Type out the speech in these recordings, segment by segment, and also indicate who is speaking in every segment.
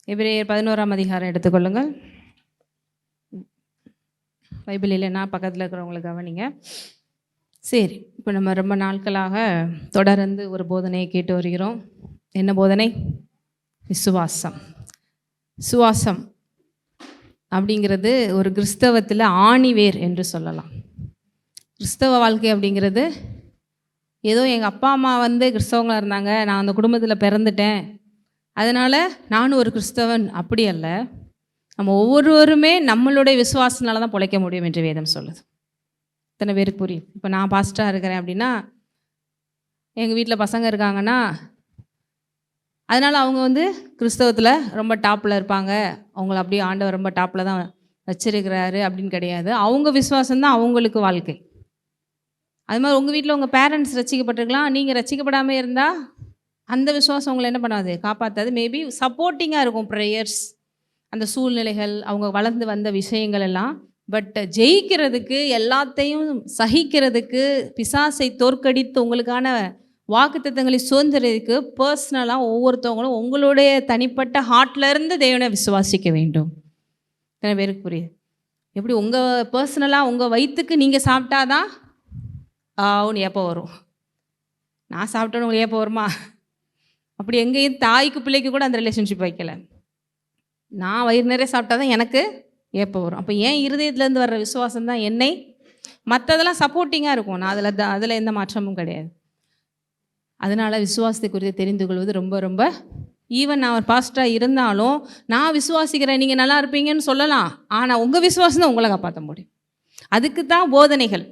Speaker 1: எபிரேயர் 11ஆம் அதிகாரம் எடுத்துக்கொள்ளுங்கள். பைபிள் இல்லைன்னா பக்கத்தில் இருக்கிறவங்களை கவனிங்க. சரி, இப்போ நம்ம ரொம்ப நாட்களாக தொடர்ந்து ஒரு போதனையை கேட்டு வருகிறோம். என்ன போதனை? விசுவாசம். விசுவாசம் அப்படிங்கிறது ஒரு கிறிஸ்தவத்தில் ஆணிவேர் என்று சொல்லலாம். கிறிஸ்தவ வாழ்க்கை அப்படிங்கிறது ஏதோ எங்கள் அப்பா அம்மா கிறிஸ்தவங்களாக இருந்தாங்க, நான் அந்த குடும்பத்தில் பிறந்துட்டேன், அதனால் நானும் ஒரு கிறிஸ்தவன், அப்படி அல்ல. நம்ம ஒவ்வொருவருமே நம்மளுடைய விசுவாசனால தான் பிழைக்க முடியும் என்று வேதம் சொல்லுது. இத்தனை பேருக்கு புரியும். இப்போ நான் பாஸ்டராக இருக்கிறேன் அப்படின்னா, எங்கள் வீட்டில் பசங்க இருக்காங்கன்னா, அதனால் அவங்க கிறிஸ்தவத்தில் ரொம்ப டாப்பில் இருப்பாங்க, அவங்கள அப்படியே ஆண்டவர் ரொம்ப டாப்பில் தான் வச்சிருக்கிறாரு அப்படின்னு கிடையாது. அவங்க விசுவாசம்தான் அவங்களுக்கு வாழ்க்கை. அது மாதிரி உங்கள் வீட்டில் உங்கள் பேரண்ட்ஸ் ரசிக்கப்பட்டிருக்கலாம், நீங்கள் ரசிக்கப்படாமல் இருந்தால் அந்த விசுவாசம் உங்களை என்ன பண்ணாது, காப்பாற்றாது. மேபி சப்போர்ட்டிங்காக இருக்கும் ப்ரேயர்ஸ், அந்த சூழ்நிலைகள், அவங்க வளர்ந்து வந்த விஷயங்கள் எல்லாம். பட் ஜெயிக்கிறதுக்கு, எல்லாத்தையும் சகிக்கிறதுக்கு, பிசாசை தோற்கடித்து உங்களுக்கான வாக்குத்தத்தங்களை சுதந்திரத்துக்கு பர்சனலாக ஒவ்வொருத்தவங்களும் உங்களுடைய தனிப்பட்ட ஹார்ட்லேருந்து தேவனை விசுவாசிக்க வேண்டும். எத்தனை பேருக்கு புரியுது? எப்படி உங்கள் பர்சனலாக உங்கள் வயிற்றுக்கு நீங்கள் சாப்பிட்டாதான் ஒன்று ஏப்போ வரும். நான் சாப்பிட்டோன்னு உங்களுக்கு ஏப்போ வருமா? அப்படி எங்கேயும் தாய்க்கு பிள்ளைக்கு கூட அந்த ரிலேஷன்ஷிப் வைக்கலை. நான் வயிறு நிறைய சாப்பிட்டா தான் எனக்கு ஏப்போ வரும். அப்போ ஏன் இருதயத்துலேருந்து வர்ற விசுவாசம் தான் என்னை, மற்றதெல்லாம் சப்போர்ட்டிங்காக இருக்கும். நான் அதில் எந்த மாற்றமும் கிடையாது. அதனால் விசுவாசத்தை குறித்து தெரிந்து கொள்வது ரொம்ப ரொம்ப, ஈவன் நான் ஒரு பாஸ்டராக இருந்தாலும் நான் விசுவாசிக்கிறேன், நீங்கள் நல்லா இருப்பீங்கன்னு சொல்லலாம், ஆனால் உங்கள் விசுவாசம் தான் உங்களை காப்பாற்ற முடியும். அதுக்கு தான் போதனைகள்,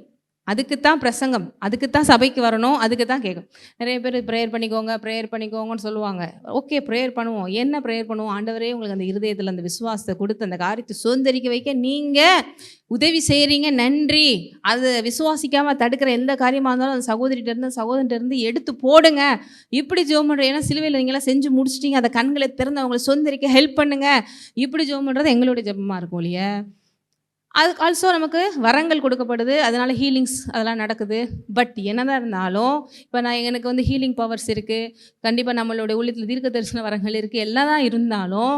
Speaker 1: அதுக்கு தான் பிரசங்கம், அதுக்கு தான் சபைக்கு வரணும், அதுக்கு தான் கேட்கும். நிறைய பேர் ப்ரேயர் பண்ணிக்கோங்கன்னு சொல்லுவாங்க. ஓகே, ப்ரேயர் பண்ணுவோம். என்ன ப்ரேயர் பண்ணுவோம்? ஆண்டவரே உங்களுக்கு அந்த இருதயத்தில் அந்த விசுவாசத்தை கொடுத்து அந்த காரியத்தை சுதந்திரிக்க வைக்க நீங்கள் உதவி செய்கிறீங்க, நன்றி. அது விசுவாசிக்காமல் தடுக்கிற எந்த காரியமாக இருந்தாலும் அந்த சகோதரிகிட்டேருந்து எடுத்து போடுங்க. இப்படி ஜெபம் பண்ணுறோம். ஏன்னா சிலுவையில் நீங்களாம் செஞ்சு முடிச்சிட்டிங்க, அந்த கண்களை திறந்து அவங்களை சுதந்திரிக்க ஹெல்ப் பண்ணுங்கள். இப்படி ஜெபம் பண்ணுறது எங்களுடைய ஜெபமாக இருக்கும் இல்லையா? அது ஆல்சோ நமக்கு வரங்கள் கொடுக்கப்படுது, அதனால் ஹீலிங்ஸ் அதெல்லாம் நடக்குது. பட் என்னதான் இருந்தாலும், இப்போ எனக்கு ஹீலிங் பவர்ஸ் இருக்குது, கண்டிப்பாக நம்மளுடைய உள்ளத்தில் தீர்க்க தரிசன வரங்கள் இருக்குது, எல்லாம் தான் இருந்தாலும்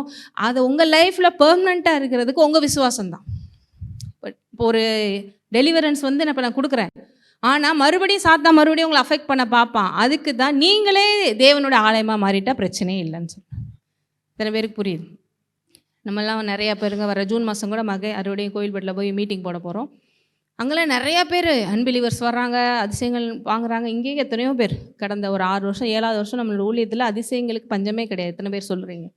Speaker 1: அது உங்கள் லைஃப்பில் பெர்மனண்ட்டாக இருக்கிறதுக்கு உங்கள் விசுவாசம்தான். இப்போ ஒரு டெலிவரன்ஸ் நான் கொடுக்குறேன், ஆனால் மறுபடியும் உங்களை அஃபெக்ட் பண்ண பார்ப்பான். அதுக்கு தான் நீங்களே தேவனோட ஆலயமாக மாறிட்டால் பிரச்சனையே இல்லைன்னு சொல்லுவேன். சில பேருக்கு புரியுது. நம்மெல்லாம் நிறையா பேருங்க வர ஜூன் மாதம் கூட அறுபடையும் கோயில்பட்டில் போய் மீட்டிங் போட போகிறோம். அங்கெல்லாம் நிறையா பேர் அன்பிலீவர்ஸ் வர்றாங்க, அதிசயங்கள் வாங்குறாங்க. இங்கேயே எத்தனையோ பேர் கடந்த ஒரு 6 வருஷம் 7வது வருஷம் நம்மளோட ஊழியத்தில் அதிசயங்களுக்கு பஞ்சமே கிடையாது. எத்தனை பேர் சொல்கிறீங்க?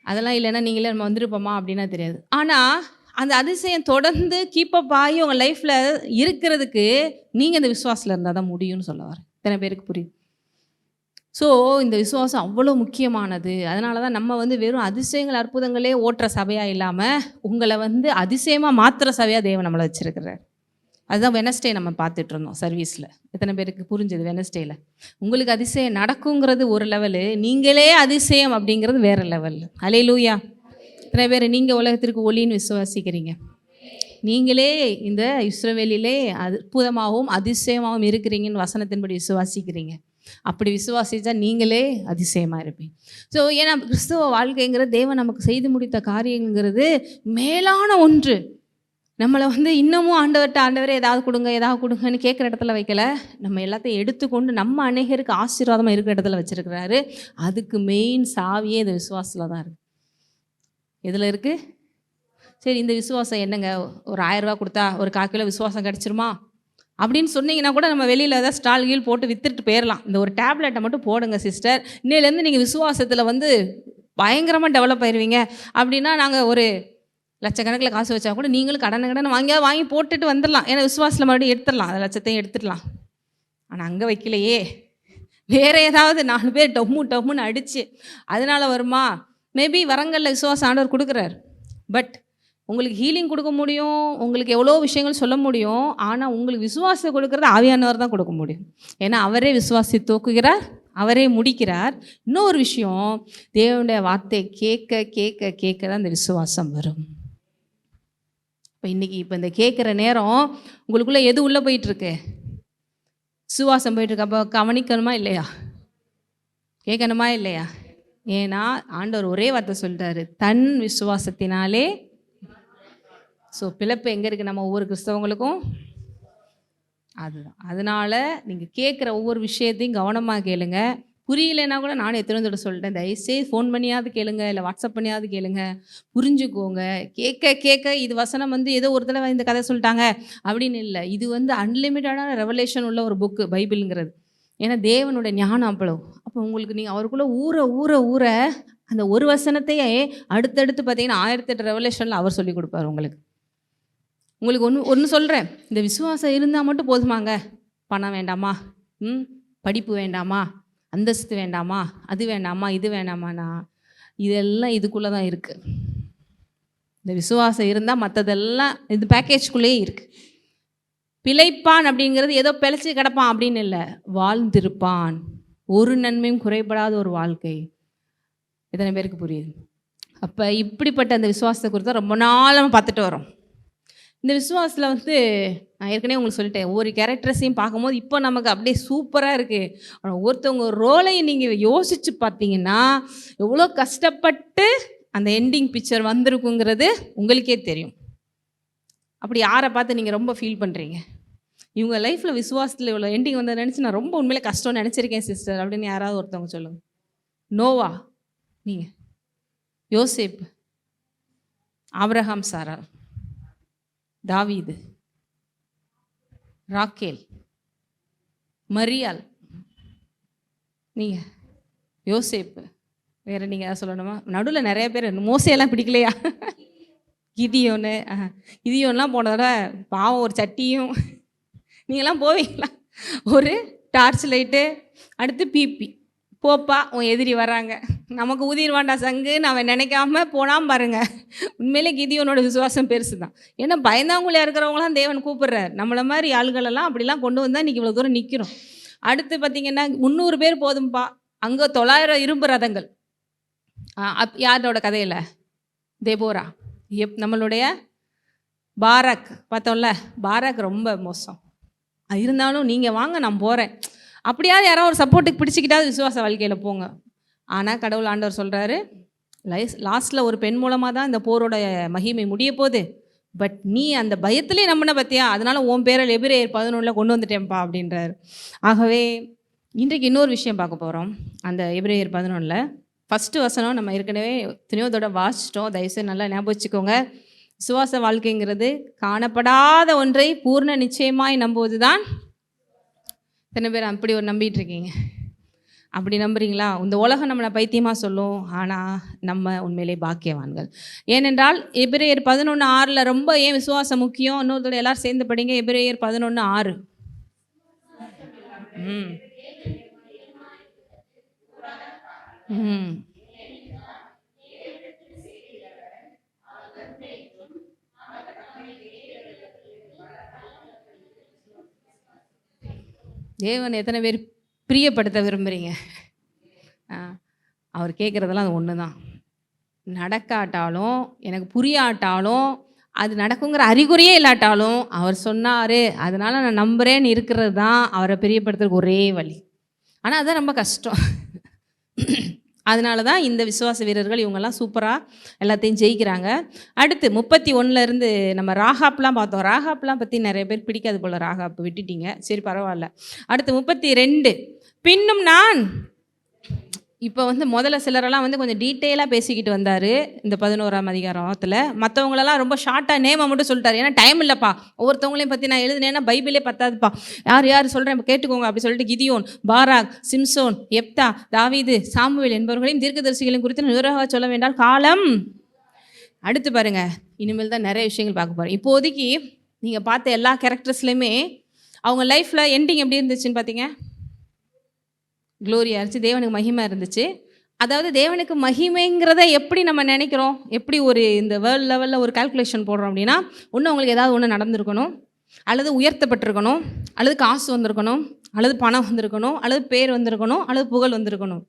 Speaker 1: அதெல்லாம் இல்லைன்னா நீங்களே நம்ம வந்திருப்போமா அப்படின்னா தெரியாது. ஆனால் அந்த அதிசயம் தொடர்ந்து கீப்பப் ஆகி உங்கள் லைஃப்பில் இருக்கிறதுக்கு நீங்கள் இந்த விசுவாசத்தில் இருந்தால் தான் முடியும்னு சொல்ல வரேன். எத்தனை பேருக்கு புரியுது? ஸோ இந்த விசுவாசம் அவ்வளோ முக்கியமானது. அதனால தான் நம்ம வெறும் அதிசயங்கள் அற்புதங்களே ஓட்டுற சபையாக இல்லாமல் உங்களை அதிசயமாக மாற்றுற சபையாக தேவன் நம்மளை வச்சுருக்கிறார். அதுதான் வெனஸ்டே நம்ம பார்த்துட்டு இருந்தோம் சர்வீஸில். எத்தனை பேருக்கு புரிஞ்சது? வெனஸ்டேயில் உங்களுக்கு அதிசயம் நடக்குங்கிறது ஒரு லெவலு, நீங்களே அதிசயம் அப்படிங்கிறது வேறு லெவல். அல்லேலூயா. எத்தனை பேர் நீங்கள் உலகத்திற்கு ஒளின்னு விசுவாசிக்கிறீங்க? நீங்களே இந்த இஸ்ரவேலிலே அற்புதமாகவும் அதிசயமாகவும் இருக்கிறீங்கன்னு வசனத்தின்படி விசுவாசிக்கிறீங்க. அப்படி விசுவாசித்தா நீங்களே அதிசயமாக இருப்பீங்க. ஸோ ஏன்னா கிறிஸ்துவ வாழ்க்கைங்கிறது தேவன் நமக்கு செய்து முடித்த காரியங்கிறது மேலான ஒன்று. நம்மளை இன்னமும் ஆண்டவரே ஏதாவது கொடுங்கன்னு கேட்குற இடத்துல வைக்கல. நம்ம எல்லாத்தையும் எடுத்துக்கொண்டு நம்ம அநேகருக்கு ஆசீர்வாதமாக இருக்கிற இடத்துல வச்சுருக்கிறாரு. அதுக்கு மெயின் சாவியே இந்த விசுவாசத்தில் தான் இருக்குது. எதில் இருக்குது? சரி, இந்த விசுவாசம் என்னங்க, ஒரு 1000 ரூபா கொடுத்தா ஒரு 1/4 கிலோ விசுவாசம் கிடச்சிருமா அப்படின்னு சொன்னீங்கன்னா கூட நம்ம வெளியில் ஏதாவது ஸ்டால் கீழ் போட்டு விற்றுட்டு போயிடலாம். இந்த ஒரு டேப்லெட்டை மட்டும் போடுங்க சிஸ்டர், இன்னையிலேருந்து நீங்கள் விசுவாசத்தில் பயங்கரமாக டெவலப் ஆயிடுவீங்க அப்படின்னா நாங்கள் ஒரு லட்சக்கணக்கில் காசு வச்சா கூட நீங்களும் கடனை வாங்கி போட்டுட்டு வந்துடலாம். ஏன்னா விசுவாசத்தில் மறுபடியும் எடுத்துடலாம், அந்த லட்சத்தையும் எடுத்துடலாம். ஆனால் அங்கே வைக்கலையே, வேறு ஏதாவது 4 பேர் டம்முன்னு அடித்து அதனால் வருமா? மேபி வரங்களில் விசுவாசம் ஆண்டவர் கொடுக்குறார். பட் உங்களுக்கு ஹீலிங் கொடுக்க முடியும், உங்களுக்கு எவ்வளோ விஷயங்கள் சொல்ல முடியும். ஆனால் உங்களுக்கு விசுவாசத்தை கொடுக்குறது ஆவியானவர் தான் கொடுக்க முடியும். ஏன்னா அவரே விசுவாசி தூக்குகிறார், அவரே முடிக்கிறார். இன்னொரு விஷயம், தேவனுடைய வார்த்தை கேட்க கேட்க கேட்க தான் இந்த விசுவாசம் வரும். இப்போ இந்த கேட்குற நேரம் உங்களுக்குள்ளே எது உள்ளே போயிட்டுருக்கு? விசுவாசம் போயிட்டுருக்கு. அப்போ கவனிக்கணுமா இல்லையா? கேட்கணுமா இல்லையா? ஏன்னா ஆண்டவர் ஒரே வார்த்தை சொல்லிட்டாரு, தன் விசுவாசத்தினாலே. ஸோ பிளப்பு எங்கே இருக்குது நம்ம ஒவ்வொரு கிறிஸ்தவங்களுக்கும்? அதுதான். அதனால நீங்கள் கேட்குற ஒவ்வொரு விஷயத்தையும் கவனமாக கேளுங்க. புரியலைன்னா கூட நானும் எத்தனை தடவை சொல்லிட்டேன், தயவுசெய்து ஃபோன் பண்ணியாவது கேளுங்க, இல்லை வாட்ஸ்அப் பண்ணியாவது கேளுங்க, புரிஞ்சுக்கோங்க. கேட்க கேட்க இது வசனம் வந்து ஏதோ ஒரு தடவை இந்த கதை சொல்லிட்டாங்க அப்படின்னு இல்லை. இது வந்து அன்லிமிட்டடான ரெவலேஷன் உள்ள ஒரு புக்கு பைபிளுங்கிறது. ஏன்னா தேவனுடைய ஞானம் அவ்வளோ. அப்போ உங்களுக்கு நீங்கள் அவருக்குள்ளே ஊற ஊற ஊற அந்த ஒரு வசனத்தையே அடுத்தடுத்து பார்த்தீங்கன்னா 1008 ரெவலேஷனில் அவர் சொல்லி கொடுப்பார் உங்களுக்கு. உங்களுக்கு ஒன்று சொல்கிறேன், இந்த விசுவாசம் இருந்தால் மட்டும் போதுமாங்க? பணம் வேண்டாமா, படிப்பு வேண்டாமா, அந்தஸ்து வேண்டாமா, அது வேண்டாமா, இது வேண்டாமாண்ணா, இதெல்லாம் இதுக்குள்ளே தான் இருக்குது. இந்த விசுவாசம் இருந்தால் மற்றதெல்லாம் இந்த பேக்கேஜ்குள்ளேயே இருக்குது. பிழைப்பான் அப்படிங்கிறது ஏதோ பிழைச்சி கிடப்பான் அப்படின்னு இல்லை, வாழ்ந்திருப்பான், ஒரு நன்மையும் குறைபடாத ஒரு வாழ்க்கை. எத்தனை பேருக்கு புரியுது? அப்போ இப்படிப்பட்ட அந்த விசுவாசத்தை குறித்து ரொம்ப நாள் நம்ம பார்த்துட்டு வரோம். இந்த விசுவாசத்தில் வந்து நான் ஏற்கனவே உங்களுக்கு சொல்லிட்டேன், ஒவ்வொரு கேரக்டர்ஸையும் பார்க்கும்போது இப்போ நமக்கு அப்படியே சூப்பராக இருக்குது. ஆனால் ஒருத்தவங்க ரோலையும் நீங்கள் யோசித்து பார்த்தீங்கன்னா எவ்வளோ கஷ்டப்பட்டு அந்த எண்டிங் பிக்சர் வந்திருக்குங்கிறது உங்களுக்கே தெரியும். அப்படி யாரை பார்த்து நீங்கள் ரொம்ப ஃபீல் பண்ணுறீங்க? இவங்க லைஃப்பில் விசுவாசத்தில் இவ்வளோ எண்டிங் வந்ததை நினச்சி நான் ரொம்ப உண்மையிலே கஷ்டம்னு நினச்சிருக்கேன் சிஸ்டர் அப்படின்னு யாராவது ஒருத்தவங்க சொல்லுங்கள். நோவா, நீங்கள், யோசேப், ஆபிரகாம், சாரா, தாவீது, ராக்கேல், மரியாள், நீங்கள், யோசேப்பு, வேறு நீங்கள் யாராவது சொல்லணுமா? நடுவில் நிறைய பேர். மோசையெல்லாம் பிடிக்கலையா? கிதியோன்லாம் போனதோட பாவம், ஒரு சட்டியும். நீங்களாம் போவீங்களா? ஒரு டார்ச் லைட்டு, அடுத்து பிபி, போப்பா உன் எதிரி வராங்க, நமக்கு ஊதிடுவாண்டா சங்குன்னு அவன் நினைக்காம போனான் பாருங்க. உண்மையிலே கிதியோனோட விசுவாசம் பெருசு தான். ஏன்னா பயந்தாங்குழியாக இருக்கிறவங்களாம் தேவன் கூப்பிடுறார். நம்மளை மாதிரி ஆளுகளெல்லாம் அப்படிலாம் கொண்டு வந்தால் இன்றைக்கி இவ்வளோ தூரம் நிற்கிறோம். அடுத்து பார்த்திங்கன்னா 300 பேர் போதும்பா, அங்கே 900 இரும்பு ரதங்கள். யாரோட கதையில்? தெபோரா. நம்மளுடைய பாராக் பார்த்தோம்ல, பாராக் ரொம்ப மோசம். இருந்தாலும் நீங்கள் வாங்க நான் போகிறேன், அப்படியாவது யாராவது ஒரு சப்போர்ட்டுக்கு பிடிச்சிக்கிட்டாவது விசுவாச வாழ்க்கையில் போங்க. ஆனால் கடவுள் ஆண்டவர் சொல்கிறாரு, லாஸ்ட்டில் ஒரு பெண் மூலமாக தான் இந்த போரோட மகிமை முடிய போகுது. பட் நீ அந்த பயத்திலே நம்பின பற்றியா, அதனால் உன் பேரில் எபிரேயர் 11 கொண்டு வந்துட்டேன்ப்பா அப்படின்றாரு. ஆகவே இன்றைக்கு இன்னொரு விஷயம் பார்க்க போகிறோம். அந்த எபிரேயர் 11 ஃபஸ்ட்டு வசனம் நம்ம ஏற்கனவே துணியோதோட வாசிச்சிட்டோம். தயவுசெய்து நல்லா ஞாபகம் வச்சுக்கோங்க. விசுவாச வாழ்க்கைங்கிறது காணப்படாத ஒன்றை பூர்ண நிச்சயமாய் நம்புவது தான். எத்தனை பேர் அப்படி ஒரு நம்பிட்டு இருக்கீங்க? அப்படி நம்புறீங்களா? இந்த உலகம் நம்மளை பைத்தியமாக சொல்லும், ஆனால் நம்ம உண்மையிலே பாக்கியவான்கள். ஏனென்றால் எபிரேயர் 11:6 ரொம்ப ஏன் விசுவாசம் முக்கியம்? இன்னொருத்தோட எல்லாரும் சேர்ந்து படிங்க. எபிரேயர் 11:6. தேவன் எத்தனை பேர் பிரியப்படுத்த விரும்புகிறீங்க? அவர் கேட்குறதெல்லாம் அது ஒன்று தான். நடக்காட்டாலும், எனக்கு புரியாட்டாலும், அது நடக்குங்கிற அறிகுறியே இல்லாட்டாலும் அவர் சொன்னார், அதனால் நான் நம்புகிறேன்னு இருக்கிறது தான் அவரை பிரியப்படுத்துறதுக்கு ஒரே வழி. ஆனால் அதுதான் ரொம்ப கஷ்டம். அதனால தான் இந்த விசுவாச வீரர்கள் இவங்கெல்லாம் சூப்பராக எல்லாத்தையும் ஜெயிக்கிறாங்க. அடுத்து 31 நம்ம ராகாப்லாம் பார்த்தோம். ராகாப்லாம் பற்றி நிறைய பேர் பிடிக்காது போல், ராகாப் விட்டுட்டீங்க, சரி பரவாயில்ல. அடுத்து 32, பின்னும் நான். இப்போ முதல்ல சிலரெல்லாம் கொஞ்சம் டீட்டெயிலாக பேசிக்கிட்டு வந்தார் இந்த 11ஆம் அதிகாரத்தில். மற்றவங்களெல்லாம் ரொம்ப ஷார்ட்டாக நேமை மட்டும் சொல்லிட்டார். ஏன்னா டைம் இல்லைப்பா, ஒவ்வொருத்தவங்களையும் பற்றி நான் எழுதுனேன்னா பைபிளே பத்தாதுப்பா, யார் சொல்கிறேன் இப்போ கேட்டுக்கோங்க அப்படி சொல்லிட்டு கிதியோன், பாராக், சிம்சோன், எப்தா, தாவீது, சாமுவேல் என்பவர்களையும் தீர்க்கதரிசிகளையும் குறித்து நிகராக சொல்ல வேண்டால் காலம். அடுத்து பாருங்கள், இனிமேல் தான் நிறைய விஷயங்கள் பார்க்க போகிறேன். இப்போதைக்கு நீங்கள் பார்த்த எல்லா கேரக்டர்ஸ்லையுமே அவங்க லைஃப்பில் எண்டிங் எப்படி இருந்துச்சுன்னு பார்த்தீங்க? க்ளோரியாக இருந்துச்சு, தேவனுக்கு மகிமை இருந்துச்சு. அதாவது தேவனுக்கு மகிமைங்கிறத எப்படி நம்ம நினைக்கிறோம், எப்படி ஒரு இந்த வேர்ல்டு லெவலில் ஒரு கால்குலேஷன் போடுறோம் அப்படின்னா, ஒன்று உங்களுக்கு ஏதாவது ஒன்று நடந்திருக்கணும், அல்லது உயர்த்தப்பட்டிருக்கணும், அல்லது காசு வந்திருக்கணும், அல்லது பணம் வந்திருக்கணும், அல்லது பேர் வந்திருக்கணும், அல்லது புகழ் வந்திருக்கணும்.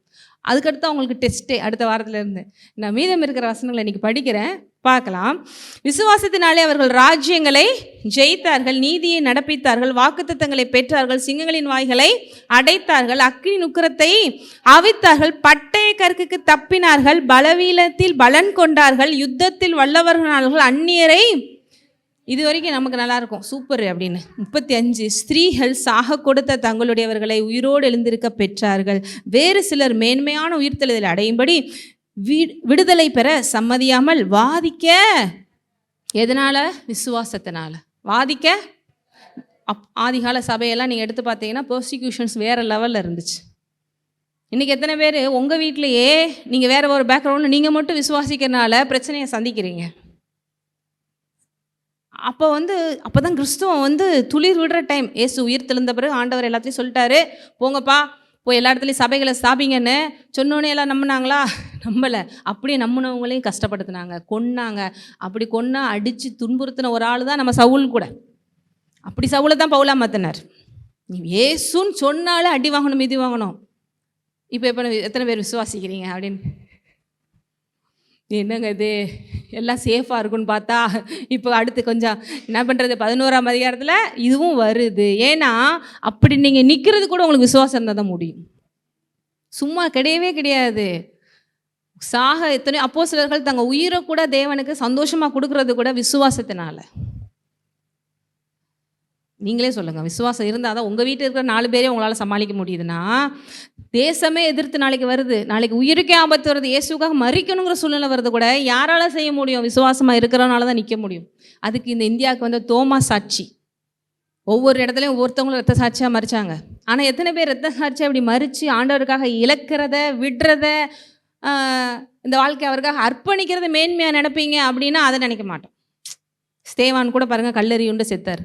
Speaker 1: அதுக்கடுத்து அவங்களுக்கு டெஸ்ட்டே அடுத்த வாரத்துலேருந்து. நான் மீதம் இருக்கிற வசனங்களை இன்றைக்கி படிக்கிறேன், பார்க்கலாம். விசுவாசத்தினாலே அவர்கள் ராஜ்யங்களை ஜெயித்தார்கள், நீதியை நடப்பித்தார்கள், வாக்குத்தத்தங்களை பெற்றார்கள், சிங்கங்களின் வாய்களை அடைத்தார்கள், அக்கினி உக்கிரத்தை அவித்தார்கள், பட்டய கற்குக்கு தப்பினார்கள், பலவீனத்தில் பலன் கொண்டார்கள், யுத்தத்தில் வல்லவர்களானார்கள், அந்நியரை இது வரைக்கும் நமக்கு நல்லாயிருக்கும் சூப்பர் அப்படின்னு. 35 ஸ்திரீகள் சாக கொடுத்த தங்களுடையவர்களை உயிரோடு எழுந்திருக்க பெற்றார்கள், வேறு சிலர் மேன்மையான உயிர்த்தெழுதலை அடையும்படி விடுதலை பெற சம்மதியாமல் வாதிக்க. எதனால? விசுவாசத்தினால வாதிக்க. ஆதிகால சபையெல்லாம் நீங்கள் எடுத்து பார்த்தீங்கன்னா பெர்சிக்யூஷன்ஸ் வேறு லெவலில் இருந்துச்சு. இன்றைக்கி எத்தனை பேர் உங்கள் வீட்டிலையே நீங்கள் வேறு ஒரு பேக்ரவுண்டு நீங்கள் மட்டும் விசுவாசிக்கிறனால பிரச்சனையை சந்திக்கிறீங்க? அப்போ தான் கிறிஸ்துவம் துளிர் விடுற டைம். ஏசு உயிர் தெழுந்த பிறகு ஆண்டவர் எல்லாத்தையும் சொல்லிட்டாரு, போங்கப்பா போய் எல்லா இடத்துலையும் சபைகளை ஸ்தாபிங்கன்னு சொன்னோன்னே எல்லாம் நம்பினாங்களா? நம்பலை. அப்படியே நம்பினவங்களையும் கஷ்டப்படுத்தினாங்க, கொன்னாங்க. அப்படி கொன்னா அடித்து துன்புறுத்தின ஒரு ஆள் தான் நம்ம சவுல் கூட. அப்படி சவுலை தான் பவுலா மாற்றினார். நீ ஏசுன்னு சொன்னாலே அடி வாங்கணும் மிதி வாங்கணும். இப்போ எத்தனை பேர் விசுவாசிக்கிறீங்க அப்படின்னு? என்னங்க இது எல்லாம் சேஃபாக இருக்குன்னு பார்த்தா இப்போ அடுத்து கொஞ்சம் என்ன பண்ணுறது, 11ஆம் அதிகாரத்தில் இதுவும் வருது. ஏன்னா அப்படி நீங்கள் நிற்கிறது கூட உங்களுக்கு விசுவாசம் இருந்தால் தான் முடியும். சும்மா கிடையவே கிடையாது. எத்தனை அப்போஸ்தலர்கள் தங்கள் உயிரை கூட தேவனுக்கு சந்தோஷமாக கொடுக்கறது கூட விசுவாசத்தினால. நீங்களே சொல்லுங்கள், விசுவாசம் இருந்தால் தான் உங்கள் வீட்டில் இருக்கிற 4 பேரே உங்களால் சமாளிக்க முடியுதுன்னா, தேசமே எதிர்த்து நாளைக்கு வருது, நாளைக்கு உயிருக்கே ஆபத்து வருது, இயேசுக்காக மறிக்கணுங்கிற சூழ்நிலை வருது கூட யாரால செய்ய முடியும்? விசுவாசமாக இருக்கிறனால தான் நிற்க முடியும். அதுக்கு இந்த இந்தியாவுக்கு தோமா சாட்சி. ஒவ்வொரு இடத்துலையும் ஒவ்வொருத்தவங்களும் ரத்த சாட்சியாக மறிச்சாங்க. ஆனால் எத்தனை பேர் ரத்த சாட்சியாக அப்படி மறித்து ஆண்டவருக்காக இழக்கிறத விடுறத இந்த வாழ்க்கை அவருக்காக அர்ப்பணிக்கிறத மேன்மையாக நினைப்பீங்க அப்படின்னா அதை நினைக்க மாட்டோம். ஸ்தேவான் கூட பாருங்கள், கல்லெறியுண்டு செத்தார்.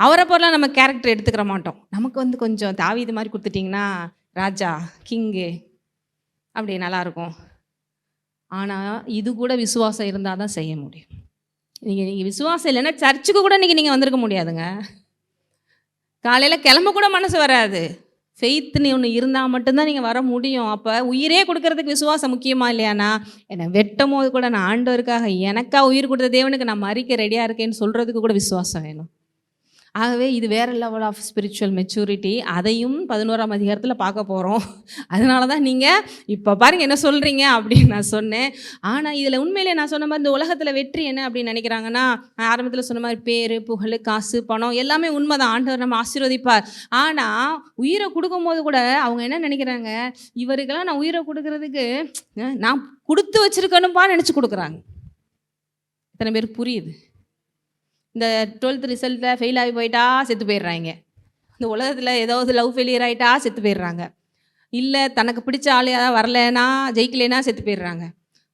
Speaker 1: அவரை போலாம் நம்ம கேரக்டர் எடுத்துக்கிற மாட்டோம். நமக்கு கொஞ்சம் தாவீது மாதிரி கொடுத்துட்டிங்கன்னா ராஜா கிங்கு அப்படி நல்லாயிருக்கும். ஆனால் இது கூட விசுவாசம் இருந்தால் தான் செய்ய முடியும். நீங்கள் விசுவாசம் இல்லைன்னா சர்ச்சுக்கு கூட நீங்கள் வந்திருக்க முடியாதுங்க. காலையில் கிளம்ப கூட மனசு வராது. ஃபெய்த்துன்னு ஒன்று இருந்தால் மட்டும்தான் நீங்கள் வர முடியும். அப்போ உயிரே கொடுக்கறதுக்கு விசுவாசம் முக்கியமா இல்லையானா? என்னை வெட்டும் போது கூட நான் ஆண்டவருக்காக எனக்கா உயிர் கொடுத்த தேவனுக்கு நான் மறிக்க ரெடியாக இருக்கேன்னு சொல்கிறதுக்கு கூட விசுவாசம் வேணும். ஆகவே இது வேறு லெவல் ஆஃப் ஸ்பிரிச்சுவல் மெச்சூரிட்டி. அதையும் 11ஆம் அதிகாரத்தில் பார்க்க போகிறோம். அதனால தான் நீங்கள் இப்போ பாருங்கள் என்ன சொல்கிறீங்க அப்படின்னு நான் சொன்னேன். ஆனால் இதில் உண்மையிலே நான் சொன்ன மாதிரி இந்த உலகத்தில் வெற்றி என்ன அப்படின்னு நினைக்கிறாங்கன்னா, ஆரம்பத்தில் சொன்ன மாதிரி பேர் புகழ் காசு பணம் எல்லாமே உண்மை தான், ஆண்டவர் நம்ம ஆசீர்வதிப்பார். ஆனால் உயிரை கொடுக்கும்போது கூட அவங்க என்ன நினைக்கிறாங்க, இவருக்கெல்லாம் நான் உயிரை கொடுக்கறதுக்கு நான் கொடுத்து வச்சுருக்கணும்ப்பா நினச்சி கொடுக்குறாங்க. இத்தனை பேருக்கு புரியுது? இந்த 12th ரிசல்ட்டில் ஃபெயில் ஆகி போயிட்டா செத்து போயிடுறாங்க. இந்த உலகத்தில் ஏதாவது லவ் ஃபெயிலியர் ஆகிட்டா செத்து போயிடுறாங்க. இல்லை தனக்கு பிடிச்ச ஆள் ஏதாவது வரலைன்னா ஜெயிக்கலைன்னா செத்து போயிடுறாங்க.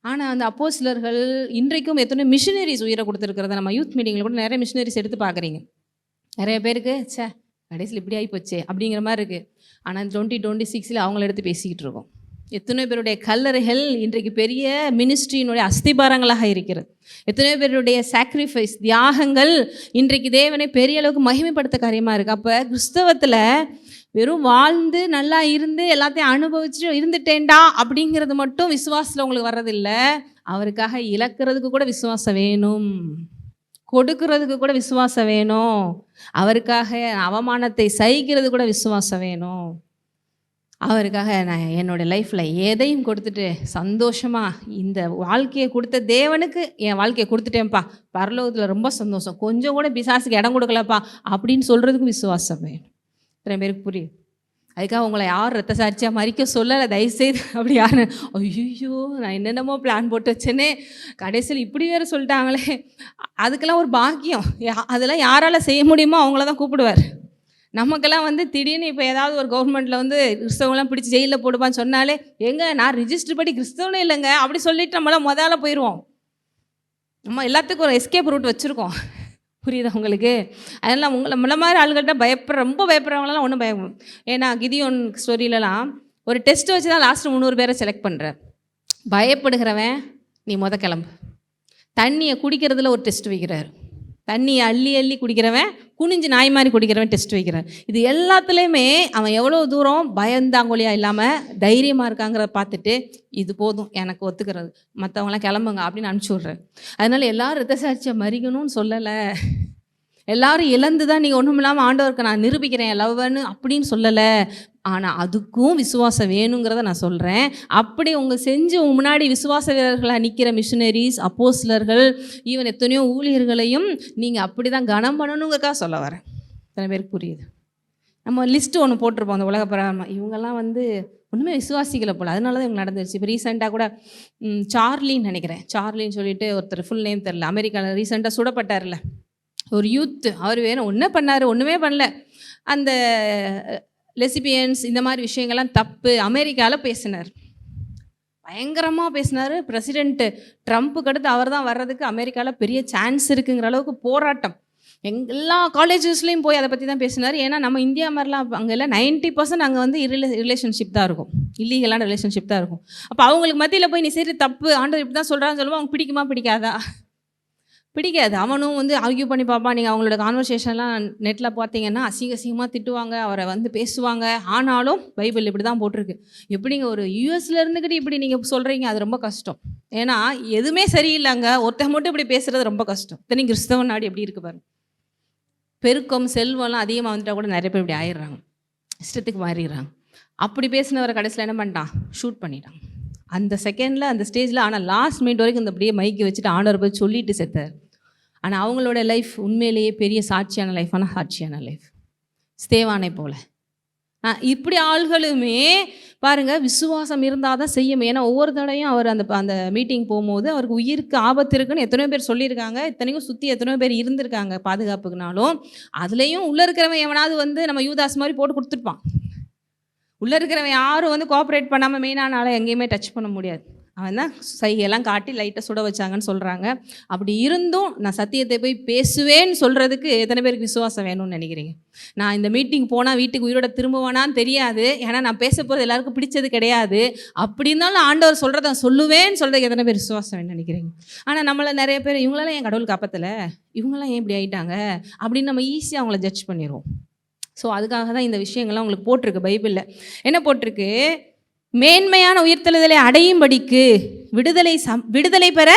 Speaker 1: ஆனால் அந்த அப்போஸ்தலர்கள் இன்றைக்கும் எத்தனை மிஷினரிஸ் உயிரை கொடுத்துருக்கிறத நம்ம யூத் மீட்டிங்கில் கூட நிறைய மிஷினரிஸ் எடுத்து பார்க்குறீங்க. நிறைய பேருக்கு கடைசியில் இப்படி ஆகி போச்சே அப்படிங்கிற மாதிரி இருக்குது. ஆனால் 2026 அவங்கள எடுத்து பேசிக்கிட்டு இருக்கோம். எத்தனை பேருடைய கல்லறைகள் இன்றைக்கு பெரிய மினிஸ்ட்ரியினுடைய அஸ்திபாரங்களாக இருக்கிறது. எத்தனை பேருடைய சாக்ரிஃபைஸ் தியாகங்கள் இன்றைக்கு தேவனை பெரிய அளவுக்கு மகிமைப்படுத்த காரியமாக இருக்குது. அப்போ கிறிஸ்தவத்தில் வெறும் வாழ்ந்து நல்லா இருந்து எல்லாத்தையும் அனுபவிச்சுட்டு இருந்துட்டேன்டா அப்படிங்கிறது மட்டும் விசுவாசத்தில் உங்களுக்கு வர்றதில்லை. அவருக்காக இழக்கிறதுக்கு கூட விசுவாசம் வேணும், கொடுக்கறதுக்கு கூட விசுவாசம் வேணும், அவருக்காக அவமானத்தை சகிக்கிறது கூட விசுவாசம் வேணும். அவருக்காக நான் என்னோடய லைஃப்பில் எதையும் கொடுத்துட்டு சந்தோஷமாக இந்த வாழ்க்கையை கொடுத்த தேவனுக்கு என் வாழ்க்கையை கொடுத்துட்டேன்ப்பா, பரலோகத்தில் ரொம்ப சந்தோஷம், கொஞ்சம் கூட பிசாசுக்கு இடம் கொடுக்கலப்பா அப்படின்னு சொல்கிறதுக்கு விசுவாசம் வேணும். இத்தனை பேருக்கு புரியும்? அதுக்காக உங்களை யார் ரத்த சாட்சியாக மறிக்க சொல்லலை, தயவுசெய்து அப்படி யார் ஐயோ நான் என்னென்னமோ பிளான் போட்டு வச்சேனே கடைசியில் இப்படி வேறு சொல்லிட்டாங்களே, அதுக்கெல்லாம் ஒரு பாக்கியம். அதெல்லாம் யாரால் செய்ய முடியுமோ அவங்கள தான் கூப்பிடுவார். நமக்கெல்லாம் திடீர்னு இப்போ ஏதாவது ஒரு கவர்மெண்ட்டில் கிறிஸ்தவங்களாம் பிடிச்சி ஜெயிலில் போடுப்பான்னு சொன்னாலே, எங்கே நான் ரிஜிஸ்டர் படி கிறிஸ்தவனே இல்லைங்க அப்படி சொல்லிட்டு நம்மளாம் முதல்ல போயிடுவோம். நம்ம எல்லாத்துக்கும் ஒரு எஸ்கேப் ரூட் வச்சுருக்கோம். புரியுதா உங்களுக்கு? அதெல்லாம் நம்மள மாதிரி ஆளுகள்கிட்ட ரொம்ப பயப்படுறவங்களாம் ஒன்றும் பயப்படும். ஏன்னா கிதியோன் ஸ்டோரியிலலாம் ஒரு டெஸ்ட் வச்சு தான் லாஸ்ட்டு 300 பேரை செலக்ட் பண்ணுறார். பயப்படுகிறவன் நீ கிளம்பு. தண்ணியை குடிக்கிறதுல ஒரு டெஸ்ட் வைக்கிறார். தண்ணியை அள்ளி அள்ளி குடிக்கிறவன், குனிஞ்சு நாய் மாதிரி குடிக்கிறவன் டெஸ்ட் வைக்கிறேன். இது எல்லாத்துலேயுமே அவன் எவ்வளோ தூரம் பயந்தாங்கொழியா இல்லாமல் தைரியமாக இருக்காங்கிறத பார்த்துட்டு, இது போதும் எனக்கு ஒத்துக்கிறது, மற்றவங்களாம் கிளம்புங்க அப்படின்னு அனுப்பிச்சி விட்றேன். அதனால் எல்லாரும் இரத்த சாட்சியை மறிக்கணும்னு சொல்லலை, எல்லாரும் இழந்து தான் நீங்கள் ஒன்றும் இல்லாமல் ஆண்டவருக்கு நான் நிரூபிக்கிறேன் லவ்ன்னு அப்படின்னு சொல்லலை. ஆனால் அதுக்கும் விசுவாசம் வேணுங்கிறத நான் சொல்கிறேன். அப்படி உங்கள் செஞ்சு முன்னாடி விசுவாச வீரர்களாக நிற்கிற மிஷினரிஸ், அப்போஸ்லர்கள், ஈவன் எத்தனையோ ஊழியர்களையும் நீங்கள் அப்படி தான் கனம் பண்ணணுங்கிறக்காக சொல்ல வரேன். எத்தனை பேருக்கு புரியுது? நம்ம லிஸ்ட்டு ஒன்று போட்டிருப்போம் அந்த உலக பிரகாரமாக, இவங்கெல்லாம் ஒன்றுமே விசுவாசிக்கலை போல், அதனால தான் இவங்க நடந்துருச்சு. இப்போ ரீசெண்டாக கூட சார்லின்னு நினைக்கிறேன், சார்லின்னு சொல்லிட்டு ஒருத்தர், ஃபுல் நேம் தெரில, அமெரிக்காவில் ரீசெண்டாக சுடப்பட்டார்ல ஒரு யூத்து. அவர் வேணும் ஒன்றும் பண்ணார், ஒன்றுமே பண்ணல. அந்த லெசிபியன்ஸ் இந்த மாதிரி விஷயங்கள்லாம் தப்பு அமெரிக்காவில் பேசினார், பயங்கரமாக பேசினார். பிரசிடென்ட்டு ட்ரம்ப்புக்கு அடுத்து அவர் தான் வர்றதுக்கு அமெரிக்காவில் பெரிய சான்ஸ் இருக்குங்கிற அளவுக்கு போராட்டம். எல்லா காலேஜஸ்லேயும் போய் அதை பற்றி தான் பேசினார். ஏன்னா நம்ம இந்தியா மாதிரிலாம் அங்கே எல்லாம் 90% அங்கே ரிலேஷன்ஷிப் தான் இருக்கும், இல்லீகலான ரிலேஷன்ஷிப் தான் இருக்கும். அப்போ அவங்களுக்கு மத்தியில் போய் நீ சரி தப்பு ஆண்டவர் இப்படி தான் சொல்கிறான்னு சொல்லுவோம். அவங்க பிடிக்குமா பிடிக்காதா? பிடிக்காது. அவனும் ஆர்கியூ பண்ணி பார்ப்பான். நீங்கள் அவங்களோட கான்வர்சேஷன்லாம் நெட்டில் பார்த்தீங்கன்னா அசிங்கமாக திட்டுவாங்க, அவரை பேசுவாங்க. ஆனாலும் பைபிள் இப்படி தான் போட்டிருக்கு. எப்படிங்க ஒரு யூஎஸில் இருந்துக்கிட்டு இப்படி நீங்கள் சொல்கிறீங்க? அது ரொம்ப கஷ்டம். ஏன்னா எதுவுமே சரியில்லைங்க, ஒருத்தர் மட்டும் இப்படி பேசுகிறது ரொம்ப கஷ்டம். இத்தனை கிறிஸ்தவ நாடு எப்படி இருக்கு பாருங்க. பெருக்கம் செல்வம்லாம் அதிகமாக வந்துட்டால் கூட நிறைய பேர் இப்படி ஆயிடுறாங்க, இஷ்டத்துக்கு மாறிடுறாங்க. அப்படி பேசினவரை கடைசியில் என்ன பண்ணிட்டான்? ஷூட் பண்ணிட்டான் அந்த செகண்டில், அந்த ஸ்டேஜில். ஆனால் லாஸ்ட் மினிட் வரைக்கும் இந்த அப்படியே மைக்கு வச்சுட்டு ஆண்டவர் போய் சொல்லிட்டு செத்தார். ஆனால் அவங்களோட லைஃப் உண்மையிலேயே பெரிய சாட்சியான லைஃப், ஆனால் சாட்சியான லைஃப், ஸ்தேவானை போல. இப்படி ஆள்களுமே பாருங்கள், விசுவாசம் இருந்தால் தான் செய்யும். ஏன்னா ஒவ்வொரு தடையும் அவர் அந்த மீட்டிங் போகும்போது அவருக்கு உயிருக்கு ஆபத்து இருக்குன்னு எத்தனையோ பேர் சொல்லியிருக்காங்க, இத்தனைக்கும் சுற்றி எத்தனையோ பேர் இருந்திருக்காங்க பாதுகாப்புக்குனாலும். அதுலேயும் உள்ளே இருக்கிறவன் எவனாவது நம்ம யூதாஸ் மாதிரி போட்டு கொடுத்துருப்பான். உள்ளே இருக்கிறவன் யாரும் கோஆப்ரேட் பண்ணாமல் மெயினான ஆளை எங்கேயுமே டச் பண்ண முடியாது. அவன் தான் சைகையெல்லாம் காட்டி லைட்டை சுட வச்சாங்கன்னு சொல்கிறாங்க. அப்படி இருந்தும் நான் சத்தியத்தை போய் பேசுவேன்னு சொல்கிறதுக்கு எத்தனை பேருக்கு விசுவாசம் வேணும்னு நினைக்கிறீங்க? நான் இந்த மீட்டிங் போனால் வீட்டுக்கு உயிரோட திரும்புவானான்னு தெரியாது, ஏன்னா நான் பேச போகிறது எல்லாருக்கும் பிடிச்சது கிடையாது. அப்படி இருந்தாலும் ஆண்டவர் சொல்கிறத சொல்லுவேன்னு சொல்கிறதுக்கு எத்தனை பேர் விசுவாசம் வேணும்னு நினைக்கிறீங்க? ஆனால் நம்மளை நிறைய பேர் இவங்களெல்லாம் ஏன் கடவுள் காப்பத்தில், இவங்களாம் ஏன் இப்படி ஆகிட்டாங்க அப்படின்னு நம்ம ஈஸியாக அவங்கள ஜட்ஜ் பண்ணிடுவோம். ஸோ அதுக்காக தான் இந்த விஷயங்கள்லாம் உங்களுக்கு போட்டிருக்கு. பைபிளில் என்ன போட்டிருக்கு? மேன்மையான உயிர்த்தெழுதலை அடையும்படிக்கு விடுதலை பெற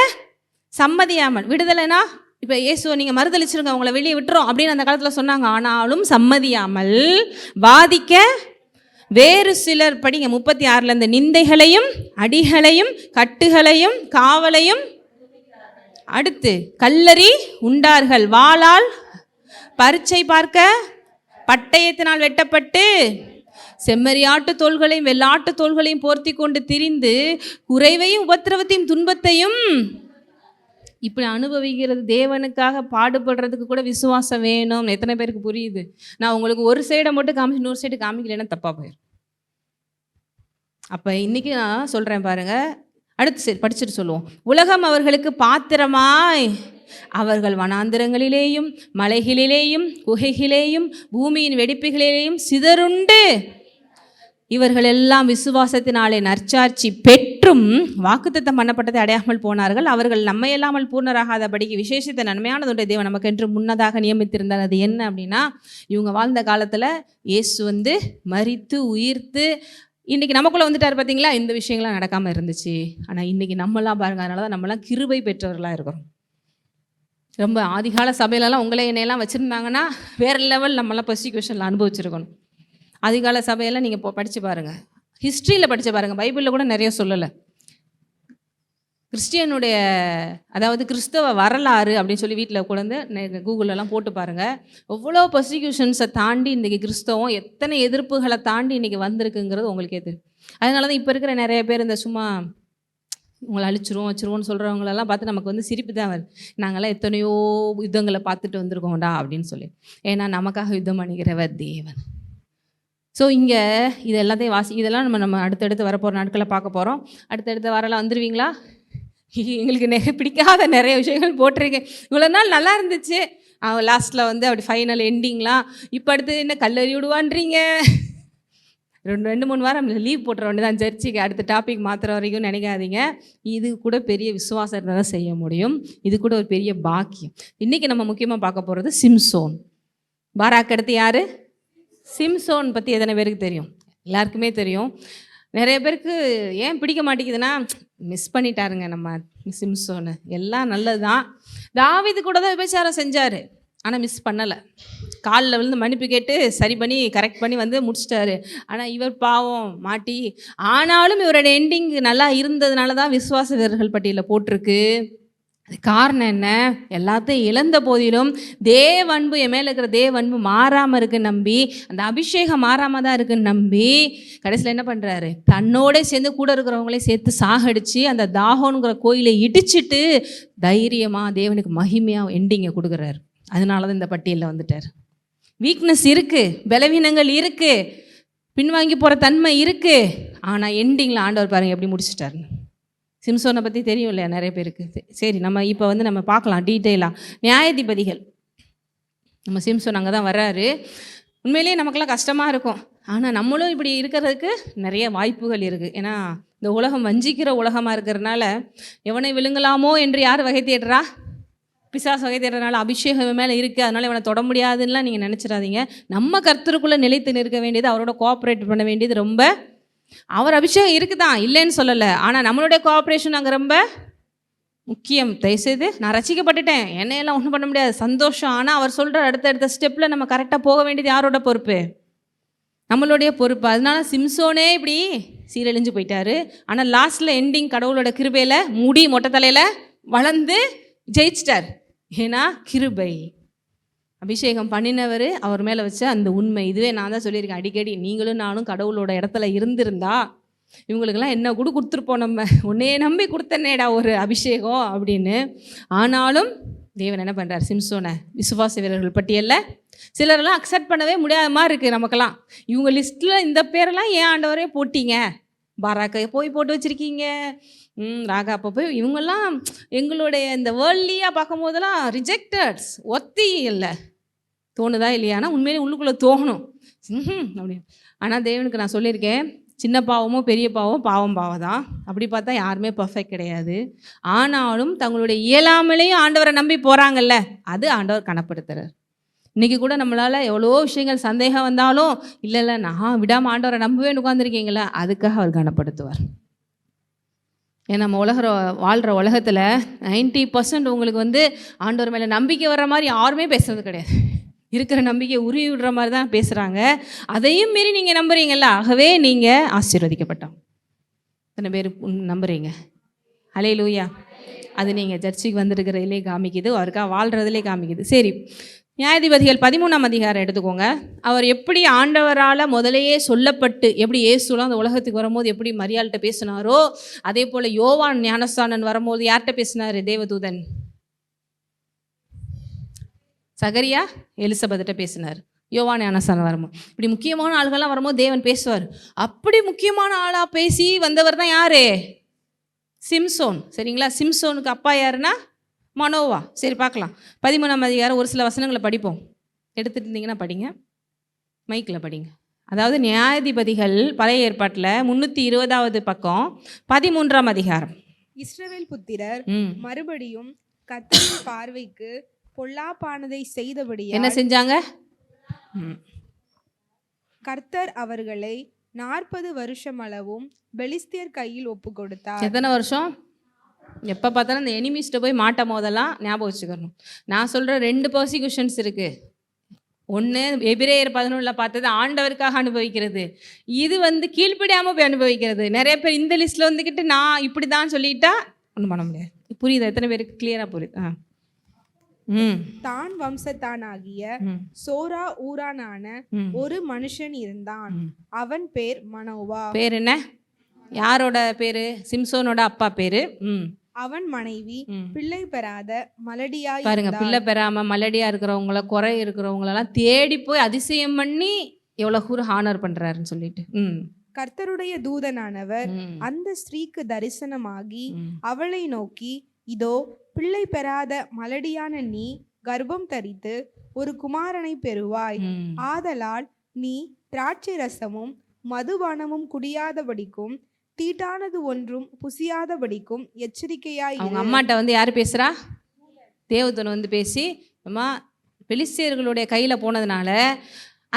Speaker 1: சம்மதியாமல். விடுதலைனா இப்போ இயேசுவை நீங்கள் மறுதளிச்சிருங்க, அவங்கள வெளியே விட்டுறோம் அப்படின்னு அந்த காலத்தில் சொன்னாங்க. ஆனாலும் சம்மதியாமல் வாதிக்க வேறு சிலர், படிங்க 36, இந்த நிந்தைகளையும் அடிகளையும் கட்டுகளையும் காவலையும் அடுத்து கல்லறி உண்டார்கள். வாளால் பரீட்சை பார்க்க பட்டயத்தினால் வெட்டப்பட்டு செம்மறியாட்டு தோள்களையும் வெள்ளாட்டு தோள்களையும் போர்த்தி கொண்டு திரிந்து குறைவையும் உபத்திரவத்தையும் துன்பத்தையும் இப்படி அனுபவிக்கிறது. தேவனுக்காக பாடுபடுறதுக்கு கூட விசுவாசம் வேணும். எத்தனை பேருக்கு புரியுது? நான் உங்களுக்கு ஒரு சைடை மட்டும் காமிச்சு இன்னொரு சைடு காமிக்கலைன்னா தப்பாக போயிடும். அப்போ இன்றைக்கி நான் சொல்கிறேன் பாருங்கள், அடுத்து சரி படிச்சுட்டு சொல்லுவோம். உலகம் அவர்களுக்கு பாத்திரமாய் அவர்கள் வனாந்திரங்களிலேயும் மலைகளிலேயும் குகைகளிலேயும் பூமியின் வெடிப்புகளிலேயும் சிதறுண்டு இவர்கள் எல்லாம் விசுவாசத்தினாலே நற்சாட்சி பெற்றும் வாக்குத்தத்தம் பண்ணப்பட்டதை அடையாமல் போனார்கள். அவர்கள் நம்மையெல்லாமல் பூர்ணராகாதபடிக்கு விசேஷித்த நன்மையானதுடைய தேவன் நமக்கு என்று முன்னதாக நியமித்திருந்தார். அது என்ன அப்படின்னா, இவங்க வாழ்ந்த காலத்தில் இயேசு மரித்து உயிர்த்து இன்றைக்கி நமக்குள்ளே வந்துட்டார். பார்த்தீங்களா, இந்த விஷயங்கள்லாம் நடக்காமல் இருந்துச்சு. ஆனால் இன்றைக்கி நம்மளாம் பாருங்கள், அதனால தான் நம்மளாம் கிருபை பெற்றவர்களாக இருக்கிறோம். ரொம்ப ஆதிகால சபையிலலாம் உங்களை என்னையெல்லாம் வச்சுருந்தாங்கன்னா வேறு லெவல் நம்மளாம் பர்சிக்யூஷனில் அனுபவிச்சிருக்கணும். ஆதிகால சபையெல்லாம் நீங்கள் இப்போ படித்து பாருங்கள், ஹிஸ்ட்ரியில் படித்து பாருங்கள், பைபிளில் கூட நிறைய சொல்லலை. கிறிஸ்டியனுடைய அதாவது கிறிஸ்தவ வரலாறு அப்படின்னு சொல்லி வீட்டில் உட்காந்து கூகுளெல்லாம் போட்டு பாருங்கள். எவ்வளோ பர்சிக்யூஷன்ஸை தாண்டி இன்றைக்கி கிறிஸ்தவம் எத்தனை எதிர்ப்புகளை தாண்டி இன்றைக்கி வந்திருக்குங்கிறது உங்களுக்கே தெரியும். அதனால தான் இப்போ இருக்கிற நிறைய பேர் இந்த சும்மா உங்களை வச்சுருவோன்னு சொல்கிறவங்களெல்லாம் பார்த்து நமக்கு சிரிப்பு தான் வருது. நாங்கள்லாம் எத்தனையோ யுத்தங்களை பார்த்துட்டு வந்திருக்கோம்டா அப்படின்னு சொல்லி. ஏன்னா நமக்காக யுத்தம் பண்ணிக்கிறவர் தேவன். ஸோ இங்கே இது எல்லாத்தையும் இதெல்லாம் நம்ம அடுத்தடுத்து வரப்போகிற நாட்களை பார்க்க போகிறோம். அடுத்தடுத்த வரலாம் வந்துடுவீங்களா? எங்களுக்கு பிடிக்காத நிறைய விஷயங்கள் போட்டிருக்கேன். இவ்வளோ நாள் நல்லா இருந்துச்சு, லாஸ்ட்டில் அப்படி ஃபைனல் எண்டிங்லாம். இப்போ அடுத்து என்ன கல்லறி விடுவான்றீங்க, ரெண்டு 3 வாரம் லீவ் போட்டுற வேண்டியதான் சர்ச்சுக்கு, அடுத்த டாபிக் மாற்றுற வரைக்கும் நினைக்காதீங்க. இது கூட பெரிய விசுவாசத்தை தான் செய்ய முடியும். இது கூட ஒரு பெரிய பாக்கியம். இன்றைக்கி நம்ம முக்கியமாக பார்க்க போகிறது சிம்சோன். பாராக் அடுத்து யார்? சிம்சோன் பற்றி எத்தனை பேருக்கு தெரியும்? எல்லாருக்குமே தெரியும். நிறைய பேருக்கு ஏன் பிடிக்க மாட்டேங்குதுன்னா, மிஸ் பண்ணிட்டாருங்க நம்ம சிம்சோனு. எல்லாம் நல்லது தான். தாவீது கூட தான் விபச்சாரம் செஞ்சார், ஆனால் மிஸ் பண்ணலை. காலில் விழுந்து மன்னிப்பு கேட்டு சரி பண்ணி கரெக்ட் பண்ணி வந்து முடிச்சிட்டாரு. ஆனால் இவர் பாவம் மாட்டி, ஆனாலும் இவரோட எண்டிங் நல்லா இருந்ததுனால தான் விசுவாச வீரர்கள் பட்டியலில் போட்டிருக்கு. அது காரணம் என்ன? எல்லாத்தையும் இழந்த போதிலும் தேவன்பு, என் மேலே இருக்கிற தேவன்பு மாறாமல் இருக்குன்னு நம்பி, அந்த அபிஷேகம் மாறாமல் தான் இருக்குன்னு நம்பி, கடைசியில் என்ன பண்ணுறாரு? தன்னோட சேர்ந்து கூட இருக்கிறவங்களே சேர்த்து சாகடிச்சு அந்த தாகோனுங்கிற கோயிலை இடிச்சிட்டு தைரியமாக தேவனுக்கு மகிமையாக எண்டிங்கை கொடுக்குறாரு. அதனால தான் இந்த பட்டியலில் வந்துட்டார். வீக்னஸ் இருக்குது, பலவீனங்கள் இருக்குது, பின்வாங்கி போகிற தன்மை இருக்குது, ஆனால் எண்டிங்கில் ஆண்டவர் பாருங்கள் எப்படி முடிச்சிட்டாருன்னு. சிம்சோனை பற்றி தெரியும் இல்லையா நிறைய பேருக்கு? சரி, நம்ம இப்போ வந்து நம்ம பார்க்கலாம் டீட்டெயிலாக. நியாயாதிபதிகள், நம்ம சிம்சோன் அங்கே தான் வர்றாரு. உண்மையிலேயே நமக்கெல்லாம் கஷ்டமாக இருக்கும், ஆனால் நம்மளும் இப்படி இருக்கிறதுக்கு நிறைய வாய்ப்புகள் இருக்குது. ஏன்னா இந்த உலகம் வஞ்சிக்கிற உலகமாக இருக்கிறதுனால எவனை விழுங்கலாமோ என்று யார் வகை தேடுறா? பிசாசு வகை தேடுறதுனால அபிஷேகம் மேலே இருக்குது, அதனால் இவனை தொட முடியாதுன்னெலாம் நீங்கள் நினச்சிடாதீங்க. நம்ம கர்த்தருக்குள்ளே நிலைத்து நிற்க வேண்டியது, அவரோட கோஆப்ரேட் பண்ண வேண்டியது ரொம்ப. அவர் அபிஷேகம் இருக்குதான், இல்லைன்னு சொல்லலை, ஆனால் நம்மளுடைய கோஆப்ரேஷன் அங்கே ரொம்ப முக்கியம். தயவுசெய்து நான் ரசிக்கப்பட்டுட்டேன், என்னையெல்லாம் ஒன்றும் பண்ண முடியாது, சந்தோஷம். ஆனால் அவர் சொல்கிற அடுத்த ஸ்டெப்பில் நம்ம கரெக்டாக போக வேண்டியது யாரோட பொறுப்பு? நம்மளுடைய பொறுப்பு. அதனால சிம்சோனே இப்படி சீரழிஞ்சு போயிட்டாரு. ஆனால் லாஸ்ட்டில் எண்டிங் கடவுளோட கிருபையில் முடி மொட்டை தலையில் வளர்ந்து ஜெயிச்சிட்டார். ஏன்னா கிருபை, அபிஷேகம் பண்ணினவர், அவர் மேலே வச்ச அந்த உண்மை. இதுவே நான் தான் சொல்லியிருக்கேன் அடிக்கடி, நீங்களும் நானும் கடவுளோட இடத்துல இருந்திருந்தா இவங்களுக்கெல்லாம் என்ன கூட கொடுத்துருப்போம், நம்ம உன்னையே நம்பி கொடுத்தனேடா ஒரு அபிஷேகம் அப்படின்னு. ஆனாலும் தேவன் என்ன பண்ணுறார்? சிம்சோனை விசுவாச வீரர்கள் பட்டியலில் சிலரெல்லாம் அக்செப்ட் பண்ணவே முடியாத மாதிரி இருக்குது நமக்கெல்லாம். இவங்க லிஸ்ட்டில் இந்த பேரெல்லாம் ஏன் ஆண்டவரே போட்டிங்க? பாராக்கை போய் போட்டு வச்சுருக்கீங்க, ராகா அப்போ போய், இவங்கெல்லாம் எங்களுடைய இந்த வேர்ல்ட்லியாக பார்க்கும் போதெல்லாம் ரிஜெக்டட்ஸ், ஒத்தி இல்லை தோணுதா இல்லையானா? உண்மையிலே உள்ளுக்குள்ளே தோணும் அப்படின்னு. ஆனால் தேவனுக்கு நான் சொல்லியிருக்கேன், சின்ன பாவமோ பெரிய பாவம் பாவம் தான். அப்படி பார்த்தா யாருமே பர்ஃபெக்ட் கிடையாது. ஆனாலும் தங்களுடைய இயலாமலேயும் ஆண்டவரை நம்பி போகிறாங்கல்ல, அது ஆண்டவர் கனப்படுத்துறார். இன்றைக்கி கூட நம்மளால் எவ்வளோ விஷயங்கள் சந்தேகம் வந்தாலும், இல்லை நான் விடாமல் ஆண்டவரை நம்பவே உட்காந்துருக்கீங்களா, அதுக்காக அவர் கனப்படுத்துவார். ஏன்னா நம்ம வாழ்கிற உலகத்தில் 90% உங்களுக்கு வந்து ஆண்டவர் மேலே நம்பிக்கை வர்ற மாதிரி யாருமே பேசுகிறது கிடையாது. இருக்கிற நம்பிக்கையை உருவி விடுற மாதிரி தான் பேசுகிறாங்க. அதையும் மீறி நீங்கள் நம்புறீங்கல்ல, ஆகவே நீங்கள் ஆசீர்வதிக்கப்பட்டோம். எத்தனை பேர் நம்புறீங்க? ஹல்லேலூயா. அது நீங்கள் சர்ச்சுக்கு வந்துருக்கிறதுலே காமிக்குது, அவருக்காக வாழ்கிறதுலே காமிக்குது. சரி, நியாயாதிபதிகள் 13ஆம் அதிகாரம் எடுத்துக்கோங்க. அவர் எப்படி ஆண்டவரால் முதலையே சொல்லப்பட்டு, எப்படி இயேசுலாம் அந்த உலகத்துக்கு வரும்போது எப்படி மரியாள்கிட்ட பேசினாரோ, அதே போல் யோவான் ஞானஸ்தானன் வரும்போது யார்கிட்ட பேசினார்? தேவதூதன் சகரியா எலிசபெத்திட்ட பேசினார். யோவான் ஞானஸ்தானம் வரும்போது இப்படி முக்கியமான ஆள்கள்லாம் வரும்போது தேவன் பேசுவார். அப்படி முக்கியமான ஆளாக பேசி வந்தவர் தான் யார்? சிம்சோன். சரிங்களா? சிம்சோனுக்கு அப்பா யாருன்னா மனோவா. சரி, பார்க்கலாம். 13ஆம் அதிகாரம் ஒரு சில வசனங்களை படிப்போம். எடுத்துகிட்டு இருந்தீங்கன்னா படிங்க, மைக்கில் படிங்க. அதாவது நியாயாதிபதிகள் பழைய ஏற்பாட்டில் 320வது பக்கம் 13ஆம் அதிகாரம்.
Speaker 2: இஸ்ரவேல் புத்திரர் மறுபடியும் கர்த்தரின் பார்வைக்கு பொல்லாப்பானதை செய்தபடியால்
Speaker 1: என்ன செஞ்சாங்க?
Speaker 2: கர்த்தர் அவர்களை 40 வருஷம் அளவும் பெலிஸ்தியர் கையில் ஒப்பு கொடுத்தார்.
Speaker 1: எத்தனை வருஷம்? எப்போ பார்த்தாலும் அந்த எனிமிஸ்ட்டை போய் மாட்டும் போதெல்லாம் ஞாபகம் வச்சுக்கணும். நான் சொல்கிற 2 பர்சிக்யூஷன்ஸ் இருக்குது. ஒன்று எபிரேயர் 11 பார்த்தது ஆண்டவருக்காக அனுபவிக்கிறது, இது வந்து கீழ்ப்படியாமல் போய் அனுபவிக்கிறது. நிறைய பேர் இந்த லிஸ்ட்டில் வந்துக்கிட்டு நான் இப்படி தான் சொல்லிட்டா ஒன்றும் பண்ண முடியாது. புரியுதா? எத்தனை பேருக்கு கிளியராக புரியுது?
Speaker 2: தான் வம்சத்தானாகிய சோரா ஊரானான ஒரு மனுஷன் இருந்தான். அவன் பேர் மனோவா.
Speaker 1: பேர் என்ன? யாரோட பேரு? சிம்சோனோட அப்பா பேரு.
Speaker 2: அவன் மனைவி பிள்ளை பெறாத மலடியா.
Speaker 1: பாருங்க, பிள்ளை பெறாம மலடியா இருக்கிறவங்கள, குறை இருக்கிறவங்களெல்லாம் தேடி போய் அதிசயம் பண்ணி எவ்வளவு ஹானர் பண்றாருன்னு சொல்லிட்டு
Speaker 2: கர்த்தருடைய தூதனானவர் அந்த ஸ்திரீக்கு தரிசனமாகி அவளை நோக்கி, இதோ பிள்ளை பெறாத மலடியான நீ கர்ப்பம் தரித்து ஒரு குமாரனை பெறுவாய். ஆதலால் நீ திராட்சை ரசமும் மதுபானமும் குடியாதபடிக்கும் தீட்டானது ஒன்றும் புசியாதபடிக்கும் எச்சரிக்கையாய்
Speaker 1: அவங்க
Speaker 2: இரு.
Speaker 1: அம்மாட்ட வந்து யார் பேசுகிறா? தேவதூதன் வந்து பேசி, அம்மா பெலிஸ்தியர்களுடைய கையில் போனதுனால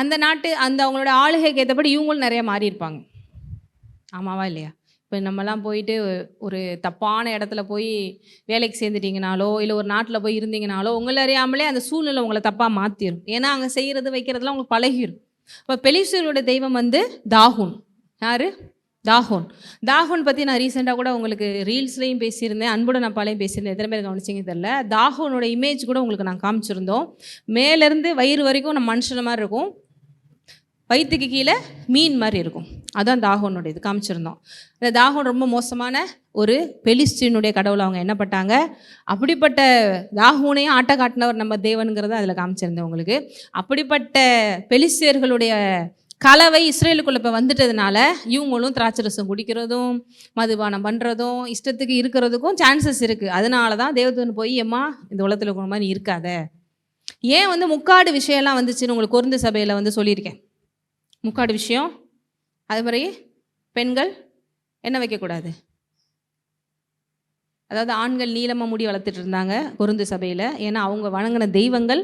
Speaker 1: அந்த நாட்டு அந்த அவங்களோட ஆளுகைக்கு ஏற்றபடி இவங்களும் நிறைய மாறி இருப்பாங்க. ஆமாவா இல்லையா? இப்போ நம்மலாம் போயிட்டு ஒரு தப்பான இடத்துல போய் வேலைக்கு சேர்ந்துட்டிங்கனாலோ இல்லை ஒரு நாட்டில் போய் இருந்தீங்கனாலோ உங்களை அறியாமலே அந்த சூழ்நிலை உங்களை தப்பாக மாற்றிடும். ஏன்னா அங்கே செய்கிறது வைக்கிறதுலாம் உங்களுக்கு பழகிடும். இப்போ பெலிஸ்தியர்களுடைய தெய்வம் வந்து தாகோன். யார்? தாகோன். தாகோன் பற்றி நான் ரீசெண்டாக கூட உங்களுக்கு ரீல்ஸ்லேயும் பேசியிருந்தேன், அன்புடன் அப்பாலையும் பேசியிருந்தேன். எத்தனை பேர் கவனிச்சிங்க தெரியல. தாகோனோட இமேஜ் கூட உங்களுக்கு நான் காமிச்சிருந்தோம். மேலேருந்து வயிறு வரைக்கும் நம்ம மனுஷன மாதிரி இருக்கும், வயிற்றுக்கு கீழே மீன் மாதிரி இருக்கும். அதான் தாகோனுடைய இது காமிச்சிருந்தோம். இந்த தாகோன் ரொம்ப மோசமான ஒரு பெலிஸ்தீனுடைய கடவுளை அவங்க என்ன பட்டாங்க. அப்படிப்பட்ட தாகோனையும் ஆட்ட காட்டினவர் நம்ம தேவனுங்கிறத அதில் காமிச்சிருந்தேன் உங்களுக்கு. அப்படிப்பட்ட பெலிஸ்தியர்களுடைய கலவை இஸ்ரேலுக்குள்ளே இப்போ வந்துட்டதுனால இவங்களும் திராட்சரசம் குடிக்கிறதும் மதுபானம் பண்ணுறதும் இஷ்டத்துக்கு இருக்கிறதுக்கும் சான்சஸ் இருக்குது. அதனால தான் தேவதூதன் போய் அம்மா இந்த உலகத்தில் இருக்கிற மாதிரி நீ இருக்காத. ஏன் வந்து முக்காடு விஷயம்லாம் வந்துச்சுன்னு உங்களுக்கு கொரிந்து சபையில் வந்து சொல்லியிருக்கேன். முக்காடு விஷயம், அது மாதிரி பெண்கள் என்ன வைக்கக்கூடாது, அதாவது ஆண்கள் நீளமாக முடி வளர்த்துட்டு இருந்தாங்க கொரிந்து சபையில். ஏன்னா அவங்க வணங்கின தெய்வங்கள்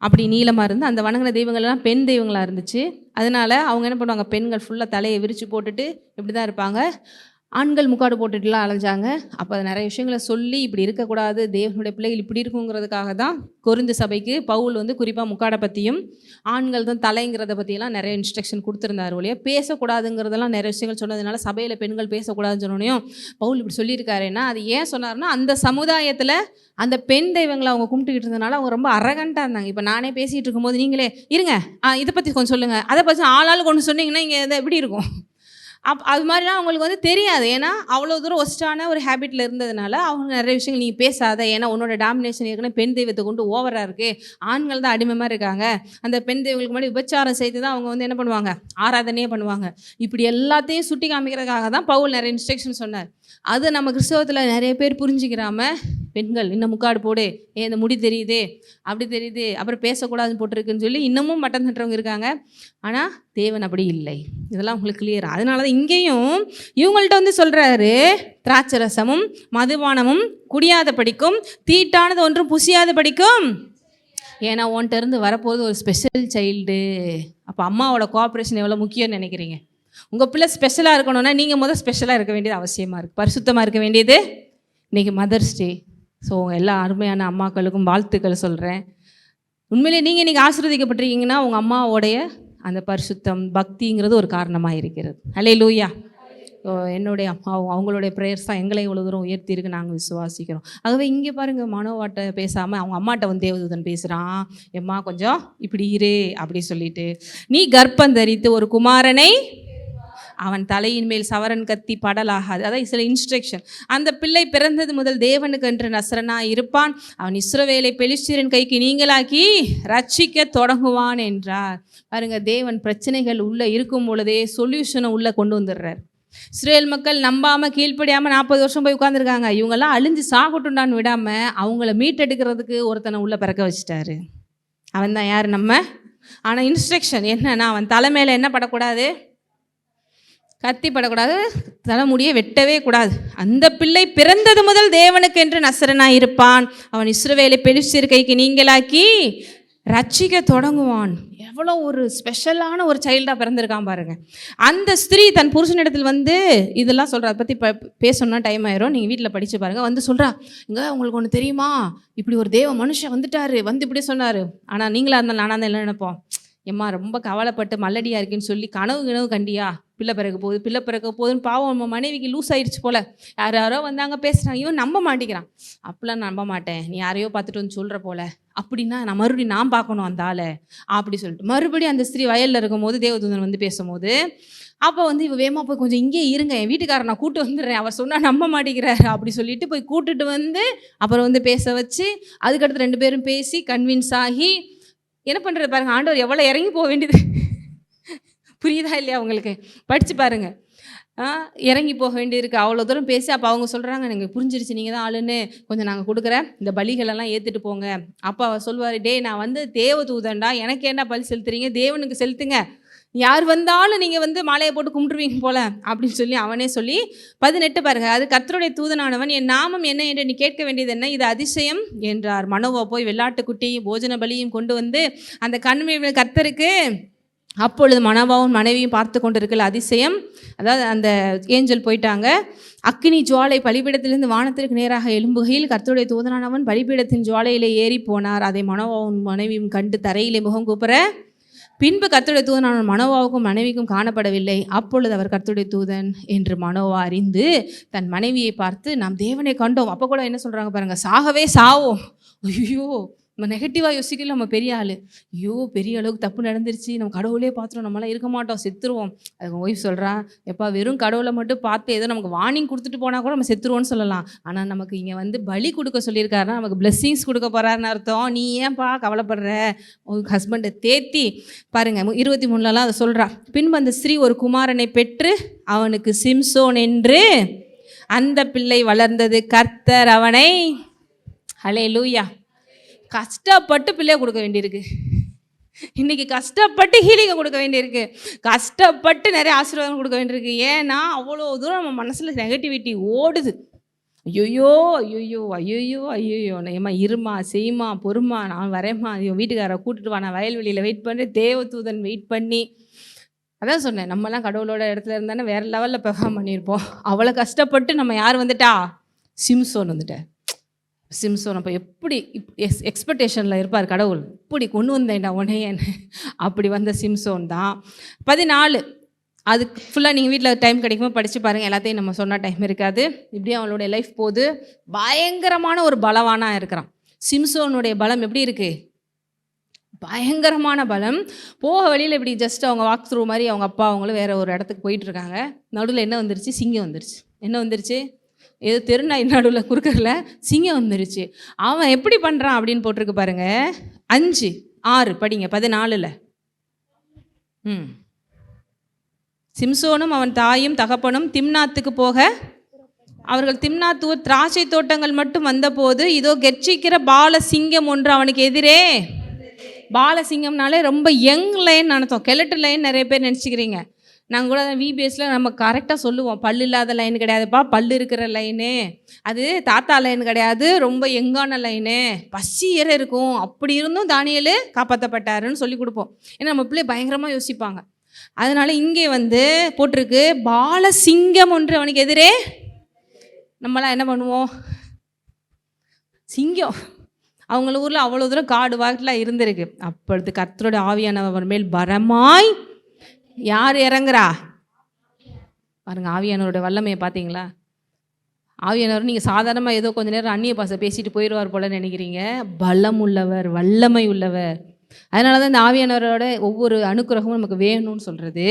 Speaker 1: அப்படி நீளமாக இருந்து அந்த வணங்கின தெய்வங்கள்லாம் பெண் தெய்வங்களாக இருந்துச்சு. அதனால் அவங்க என்ன பண்ணுவாங்க, பெண்கள் ஃபுல்லாக தலையை விரித்து போட்டுட்டு இப்படி தான் இருப்பாங்க. ஆண்கள் முக்காடு போட்டுட்டுலாம் அலைஞ்சாங்க. அப்போ அது நிறைய விஷயங்களை சொல்லி இப்படி இருக்கக்கூடாது, தேவனுடைய பிள்ளைகள் இப்படி இருக்குங்கிறதுக்காக தான் கொரிந்து சபைக்கு பவுல் வந்து குறிப்பாக முக்காடை பற்றியும் ஆண்கள் தான் தலைங்கிறத பற்றியெல்லாம் நிறைய இன்ஸ்ட்ரக்ஷன் கொடுத்துருந்தார். ஒழிய பேசக்கூடாதுங்கிறதெல்லாம் நிறைய விஷயங்கள் சொன்னதுனால சபையில் பெண்கள் பேசக்கூடாதுன்னு சொன்னோனையும் பவுல் இப்படி சொல்லியிருக்காருன்னா அது ஏன் சொன்னார்னா, அந்த சமுதாயத்தில் அந்த பெண் தெய்வங்களை அவங்க கும்பிட்டுக்கிட்டு இருந்தனால அவங்க ரொம்ப அரகண்டாக இருந்தாங்க. இப்போ நானே பேசிகிட்டு இருக்கும்போது நீங்களே இருங்க இதை பற்றி கொஞ்சம் சொல்லுங்கள், அதை பற்றி ஆளாளுக்கு ஒன்று சொன்னீங்கன்னா இங்கே எதை எப்படி இருக்கும். அது மாதிரிலாம் அவங்களுக்கு வந்து தெரியாது. ஏன்னா அவ்வளோ தூரம் ஒஸ்டான ஒரு ஹேபிட்டில் இருந்ததுனால அவங்க நிறைய விஷயங்கள் நீ பேசாத, ஏன்னா உன்னோட டாமினேஷன் ஏற்கனவே பெண் தெய்வத்தை கொண்டு ஓவராக இருக்குது, ஆண்கள் தான் அடிமை மாதிரி இருக்காங்க, அந்த பெண் தெய்வங்களுக்கு முன்னாடி விபச்சாரம் செய்து தான் அவங்க வந்து என்ன பண்ணுவாங்க, ஆராதனையே பண்ணுவாங்க. இப்படி எல்லாத்தையும் சுட்டி காமிக்கிறதுக்காக தான் பவுல் நிறைய இன்ஸ்ட்ரக்ஷன் சொன்னார். அது நம்ம கிறிஸ்தவத்தில் நிறைய பேர் புரிஞ்சிக்கிறாம பெண்கள் இன்னும் முக்காடு போடு, இந்த முடி தெரியுதே அப்படி தெரியுது, அப்புறம் பேசக்கூடாதுன்னு போட்டிருக்குன்னு சொல்லி இன்னமும் மட்டம் தட்டுறவங்க இருக்காங்க. ஆனால் தேவன் அப்படி இல்லை. இதெல்லாம் உங்களுக்கு கிளியர். அதனால தான் இங்கேயும் இவங்கள்ட்ட வந்து சொல்கிறாரு, திராட்சரசமும் மதுபானமும் குடியாத படிக்கும், தீட்டானது ஒன்றும் புசியாத படிக்கும். ஏன்னா உன்கிட்ட இருந்து வரப்போது ஒரு ஸ்பெஷல் சைல்டு. அப்போ அம்மாவோட கோஆப்ரேஷன் எவ்வளோ முக்கியம்னு நினைக்கிறீங்க? உங்கள் பிள்ளை ஸ்பெஷலாக இருக்கணும்னா நீங்கள் முதல் ஸ்பெஷலாக இருக்க வேண்டியது அவசியமாக இருக்குது, பரிசுத்தமாக இருக்க வேண்டியது. இன்றைக்கி மதர்ஸ் டே. ஸோ எல்லா அருமையான அம்மாக்களுக்கும் வாழ்த்துக்கள் சொல்கிறேன். உண்மையிலே நீங்கள் இன்றைக்கி ஆசீர்வதிக்கப்பட்டிருக்கீங்கன்னா உங்கள் அம்மாவோடைய அந்த பரிசுத்தம் பக்திங்கிறது ஒரு காரணமாக இருக்கிறது. அல்லேலூயா. என்னுடைய அம்மாவும் அவங்களுடைய ப்ரேயர்ஸ் தான் எங்களை இவ்வளோ தூரம் உயர்த்தியிருக்கு, நாங்கள் விசுவாசிக்கிறோம். ஆகவே இங்கே பாருங்கள், மனோவாட்ட பேசாமல் அவங்க அம்மாட்ட வந்து தேவதூதன் பேசுகிறான், எம்மா கொஞ்சம் இப்படி இரு அப்படி சொல்லிட்டு, நீ கர்ப்பம் தரித்து ஒரு குமாரனை அவன் தலையின் மேல் சவரன் கத்தி படலாகாது. அதான் சில இன்ஸ்ட்ரக்ஷன். அந்த பிள்ளை பிறந்தது முதல் தேவனுக்கு என்று நசரனாய் இருப்பான், அவன் இஸ்ரவேலை பெலிஸ்தியரின் கைக்கு நீங்களாக்கி ரட்சிக்க தொடங்குவான் என்றார். பாருங்க, தேவன் பிரச்சனைகள் உள்ள இருக்கும் பொழுதே சொல்யூஷனை உள்ள கொண்டு வந்துடுறார். இஸ்ரேல் மக்கள் நம்பாமல் கீழ்ப்படியாமல் 40 வருஷம் போய் உட்காந்துருக்காங்க. இவங்கெல்லாம் அழிஞ்சு சாகட்டுண்டான்னு விடாமல் அவங்கள மீட்டெடுக்கிறதுக்கு ஒருத்தனை உள்ள பிறக்க வச்சுட்டாரு. அவன் தான் யார்? நம்ம. ஆனால் இன்ஸ்ட்ரக்ஷன் என்னன்னா, அவன் தலைமையில் என்ன படக்கூடாது, கத்தி படக்கூடாது, தலைமுடியை வெட்டவே கூடாது. அந்த பிள்ளை பிறந்தது முதல் தேவனுக்கு என்று நசரனாய் இருப்பான், அவன் இஸ்ரவேலை பெலிஸ்தியர் கைக்கு நீங்களாக்கி ரட்சிக்க தொடங்குவான். எவ்வளோ ஒரு ஸ்பெஷலான ஒரு சைல்டாக பிறந்திருக்கான் பாருங்க. அந்த ஸ்திரீ தன் புருஷனிடத்தில் வந்து இதெல்லாம் சொல்கிறா. அதை பற்றி பேசணுன்னா டைம் ஆயிரும், நீங்கள் வீட்டில் படித்து பாருங்கள். வந்து சொல்கிறா, இங்கே உங்களுக்கு ஒன்று தெரியுமா, இப்படி ஒரு தேவ மனுஷன் வந்துட்டார், வந்து இப்படி சொன்னார். ஆனால் நீங்களாக இருந்தாலும் நானாக இருந்தால் என்ன நினைப்போம், எம்மா ரொம்ப கவலைப்பட்டு மல்லடியாக இருக்குன்னு சொல்லி கனவு கண்டியா, பிள்ளை பிறக்க போகுதுன்னு பாவம் நம்ம மனைவிக்கு லூஸ் ஆயிடுச்சு போல். யாரோ வந்தாங்க பேசுகிறாங்க, இவன் நம்ப மாட்டேங்கிறான். அப்படிலாம் நம்ப மாட்டேன், நீ யாரையோ பார்த்துட்டு வந்து சொல்கிற போல, அப்படின்னா நான் மறுபடியும் நான் பார்க்கணும் அந்த ஆளை அப்படி சொல்லிட்டு மறுபடியும் அந்த ஸ்திரீ வயலில் இருக்கும்போது தேவதூதன் வந்து பேசும்போது, அப்போ வந்து இவ வேமா போய் கொஞ்சம் இங்கே இருங்க, என் வீட்டுக்காரர் நான் கூட்டு வந்துடுறேன், அவர் சொன்னால் நம்ப மாட்டேங்கிறாரு அப்படி சொல்லிட்டு போய் கூட்டுட்டு வந்து அப்புறம் வந்து பேச வச்சு, அதுக்கடுத்து 2 பேரும் பேசி கன்வின்ஸ் ஆகி என்ன பண்ணுறது பாருங்கள். ஆண்டவர் எவ்வளோ இறங்கி போக வேண்டியது புரியுதா இல்லையா உங்களுக்கு? படித்து பாருங்கள். இறங்கி போக வேண்டியிருக்கு, அவ்வளோ தூரம் பேசி. அப்போ அவங்க சொல்கிறாங்க, நீங்கள் புரிஞ்சிருச்சு, நீங்கள் தான் ஆளுன்னு, கொஞ்சம் நாங்கள் கொடுக்குற இந்த பலிகளெல்லாம் ஏற்றுட்டு போங்க. அப்போ அவர் சொல்லுவார், டே நான் வந்து தேவதூதன்டா, எனக்கு என்ன பலி செலுத்துறீங்க, தேவனுக்கு செலுத்துங்க, யார் வந்தாலும் நீங்கள் வந்து மாலையை போட்டு கும்பிட்டுருவீங்க போல அப்படின்னு சொல்லி அவனே சொல்லி 18 பாருங்க. அது கர்த்தருடைய தூதனானவன், என் நாமம் என்ன என்று நீ கேட்க வேண்டியது என்ன, இது அதிசயம் என்றார். மனோவா போய் வெள்ளாட்டுக்குட்டியும் போஜன பலியும் கொண்டு வந்து அந்த கண்மணி கர்த்தருக்கு, அப்பொழுது மனோவாவும் மனைவியும் பார்த்து கொண்டிருக்கல அதிசயம். அதாவது அந்த ஏஞ்சல் போயிட்டாங்க. அக்கினி ஜுவாலை பலிபீடத்திலிருந்து வானத்திற்கு நேராக எழும்புகையில் கர்த்தருடைய தூதனானவன் பலிபீடத்தின் ஜுவாலையிலே ஏறி போனார். அதை மனோவாவும் மனைவியும் கண்டு தரையிலே முகம் கூப்புற, பின்பு கர்த்தருடைய தூதனானவன் மனோவாவுக்கும் மனைவிக்கும் காணப்படவில்லை. அப்பொழுது அவர் கர்த்தருடைய தூதன் என்று மனோவா அறிந்து தன் மனைவியை பார்த்து, நாம் தேவனை கண்டோம். அப்போ கூட என்ன சொல்கிறாங்க பாருங்க, சாகவே சாவோம். ஐயோ, நம்ம நெகட்டிவாக யோசிக்கல, நம்ம பெரிய ஆள், ஐயோ பெரிய அளவுக்கு தப்பு நடந்துருச்சு, நம்ம கடவுளே பார்த்துருவோம், நம்மளாம் இருக்க மாட்டோம், செத்துருவோம். அதுக்கு ஒய்ஃப் சொல்கிறா, எப்பா வெறும் கடவுளை மட்டும் பார்த்து ஏதோ நமக்கு வார்னிங் கொடுத்துட்டு போனால் கூட நம்ம செத்துருவோன்னு சொல்லலாம். ஆனால் நமக்கு இங்கே வந்து பலி கொடுக்க சொல்லியிருக்காருன்னா நமக்கு பிளெஸ்ஸிங்ஸ் கொடுக்க போகிறாருன்னு அர்த்தம். நீ ஏன்பா கவலைப்படுற, உங்கள் ஹஸ்பண்டை தேத்தி பாருங்கள். 23 அதை சொல்கிறா. பின்பு அந்த ஸ்திரீ ஒரு குமாரனை பெற்று அவனுக்கு சிம்சோன் என்று அந்த பிள்ளை வளர்ந்தது. கர்த்தர் அவனை, ஹல்லேலூயா, கஷ்டப்பட்டு பிள்ளைய கொடுக்க வேண்டியிருக்கு. இன்றைக்கி கஷ்டப்பட்டு ஹீலிங்கை கொடுக்க வேண்டியிருக்கு, கஷ்டப்பட்டு நிறைய ஆசீர்வாதம் கொடுக்க வேண்டியிருக்கு. ஏன்னா அவ்வளோ தூரம் நம்ம மனசில் நெகட்டிவிட்டி ஓடுது. ஐயோயோ ஐயோயோ ஐயோயோ ஐயோயோ, ஏம்மா இருமா செய்யுமா பொறுமா, நான் வரேம்மா, வீட்டுக்காரரை கூட்டிட்டு வா, நான் வயல்வெளியில் வெயிட் பண்ணி, தேவதூதன் வெயிட் பண்ணி. அதான் சொன்னேன், நம்மலாம் கடவுளோட இடத்துல இருந்தானே வேறு லெவலில் பெர்ஃபார்ம் பண்ணியிருப்போம். அவ்வளோ கஷ்டப்பட்டு நம்ம யார் வந்துட்டா, சிம்சோன் வந்துட்டேன். சிம்சோன் அப்போ எப்படி எக்ஸ்பெக்டேஷனில் இருப்பார் கடவுள், இப்படி கொண்டு வந்தேன்டா உன்னையன்னு. அப்படி வந்த சிம்சோன் தான் 14. அதுக்கு ஃபுல்லாக நீங்கள் வீட்டில் டைம் கிடைக்கும்போது படித்து பாருங்கள், எல்லாத்தையும் நம்ம சொன்னால் டைம் இருக்காது. இப்படியே அவனுடைய லைஃப் போது பயங்கரமான ஒரு பலவானாக இருக்கிறான். சிம்சோனுடைய பலம் எப்படி இருக்குது, பயங்கரமான பலம். போக வழியில் இப்படி ஜஸ்ட் அவங்க வாக் த்ரூ மாதிரி அவங்க அப்பா அவங்களும் வேறு ஒரு இடத்துக்கு போயிட்டுருக்காங்க. நடுவில் என்ன வந்துருச்சு, சிங்கம் வந்துருச்சு. என்ன வந்துருச்சு, ஏதோ தெருநாய் நடுவில் குறுக்கல சிங்கம் வந்துருச்சு. அவன் எப்படி பண்ணுறான் அப்படின்னு போட்டிருக்கு பாருங்க. 5-6 படிங்க 14. சிம்சோனும் அவன் தாயும் தகப்பனும் திம்னாத்துக்கு போக, அவர்கள் திம்னாத்தூர் திராட்சை தோட்டங்கள் மட்டும் வந்தபோது, இதோ கெர்ச்சிக்கிற பால சிங்கம் ஒன்று அவனுக்கு எதிரே. பாலசிங்கம்னாலே ரொம்ப யங் லைன் நினைத்தோம், கெலட்டு லைன் நிறைய பேர் நினச்சிக்கிறீங்க. நாங்கள் கூட விபிஎஸ்சில் நம்ம கரெக்டாக சொல்லுவோம், பல்லு இல்லாத லைன் கிடையாதுப்பா, பல்லு இருக்கிற லைனு, அது தாத்தா லைன் கிடையாது, ரொம்ப யங்கான லைனு, பசியற இருக்கும். அப்படி இருந்தும் தானியேல் காப்பாற்றப்பட்டாருன்னு சொல்லி கொடுப்போம். ஏன்னா நம்ம பிள்ளை பயங்கரமாக யோசிப்பாங்க. அதனால் இங்கே வந்து போட்டிருக்கு, பாலசிங்கம் ஒன்று அவனுக்கு எதிரே. நம்மளாம் என்ன பண்ணுவோம், சிங்கம் அவங்கள ஊரில் அவ்வளோ தூரம் காடு வாக்கில் இருந்திருக்கு. அப்பொழுது கர்த்தருடைய ஆவியானவர் மேல் பரமாய் யார் இறங்குறா பாருங்க. ஆவியானவருடைய வல்லமையை பார்த்தீங்களா? ஆவியானவர் நீங்கள் சாதாரணமாக ஏதோ கொஞ்சம் நேரம் அந்நிய பாசை பேசிட்டு போயிடுவார் போல நினைக்கிறீங்க. பலம் உள்ளவர், வல்லமை உள்ளவர். அதனால தான் இந்த ஆவியானவரோட ஒவ்வொரு அனுக்கிரகமும் நமக்கு வேணும்னு சொல்கிறது.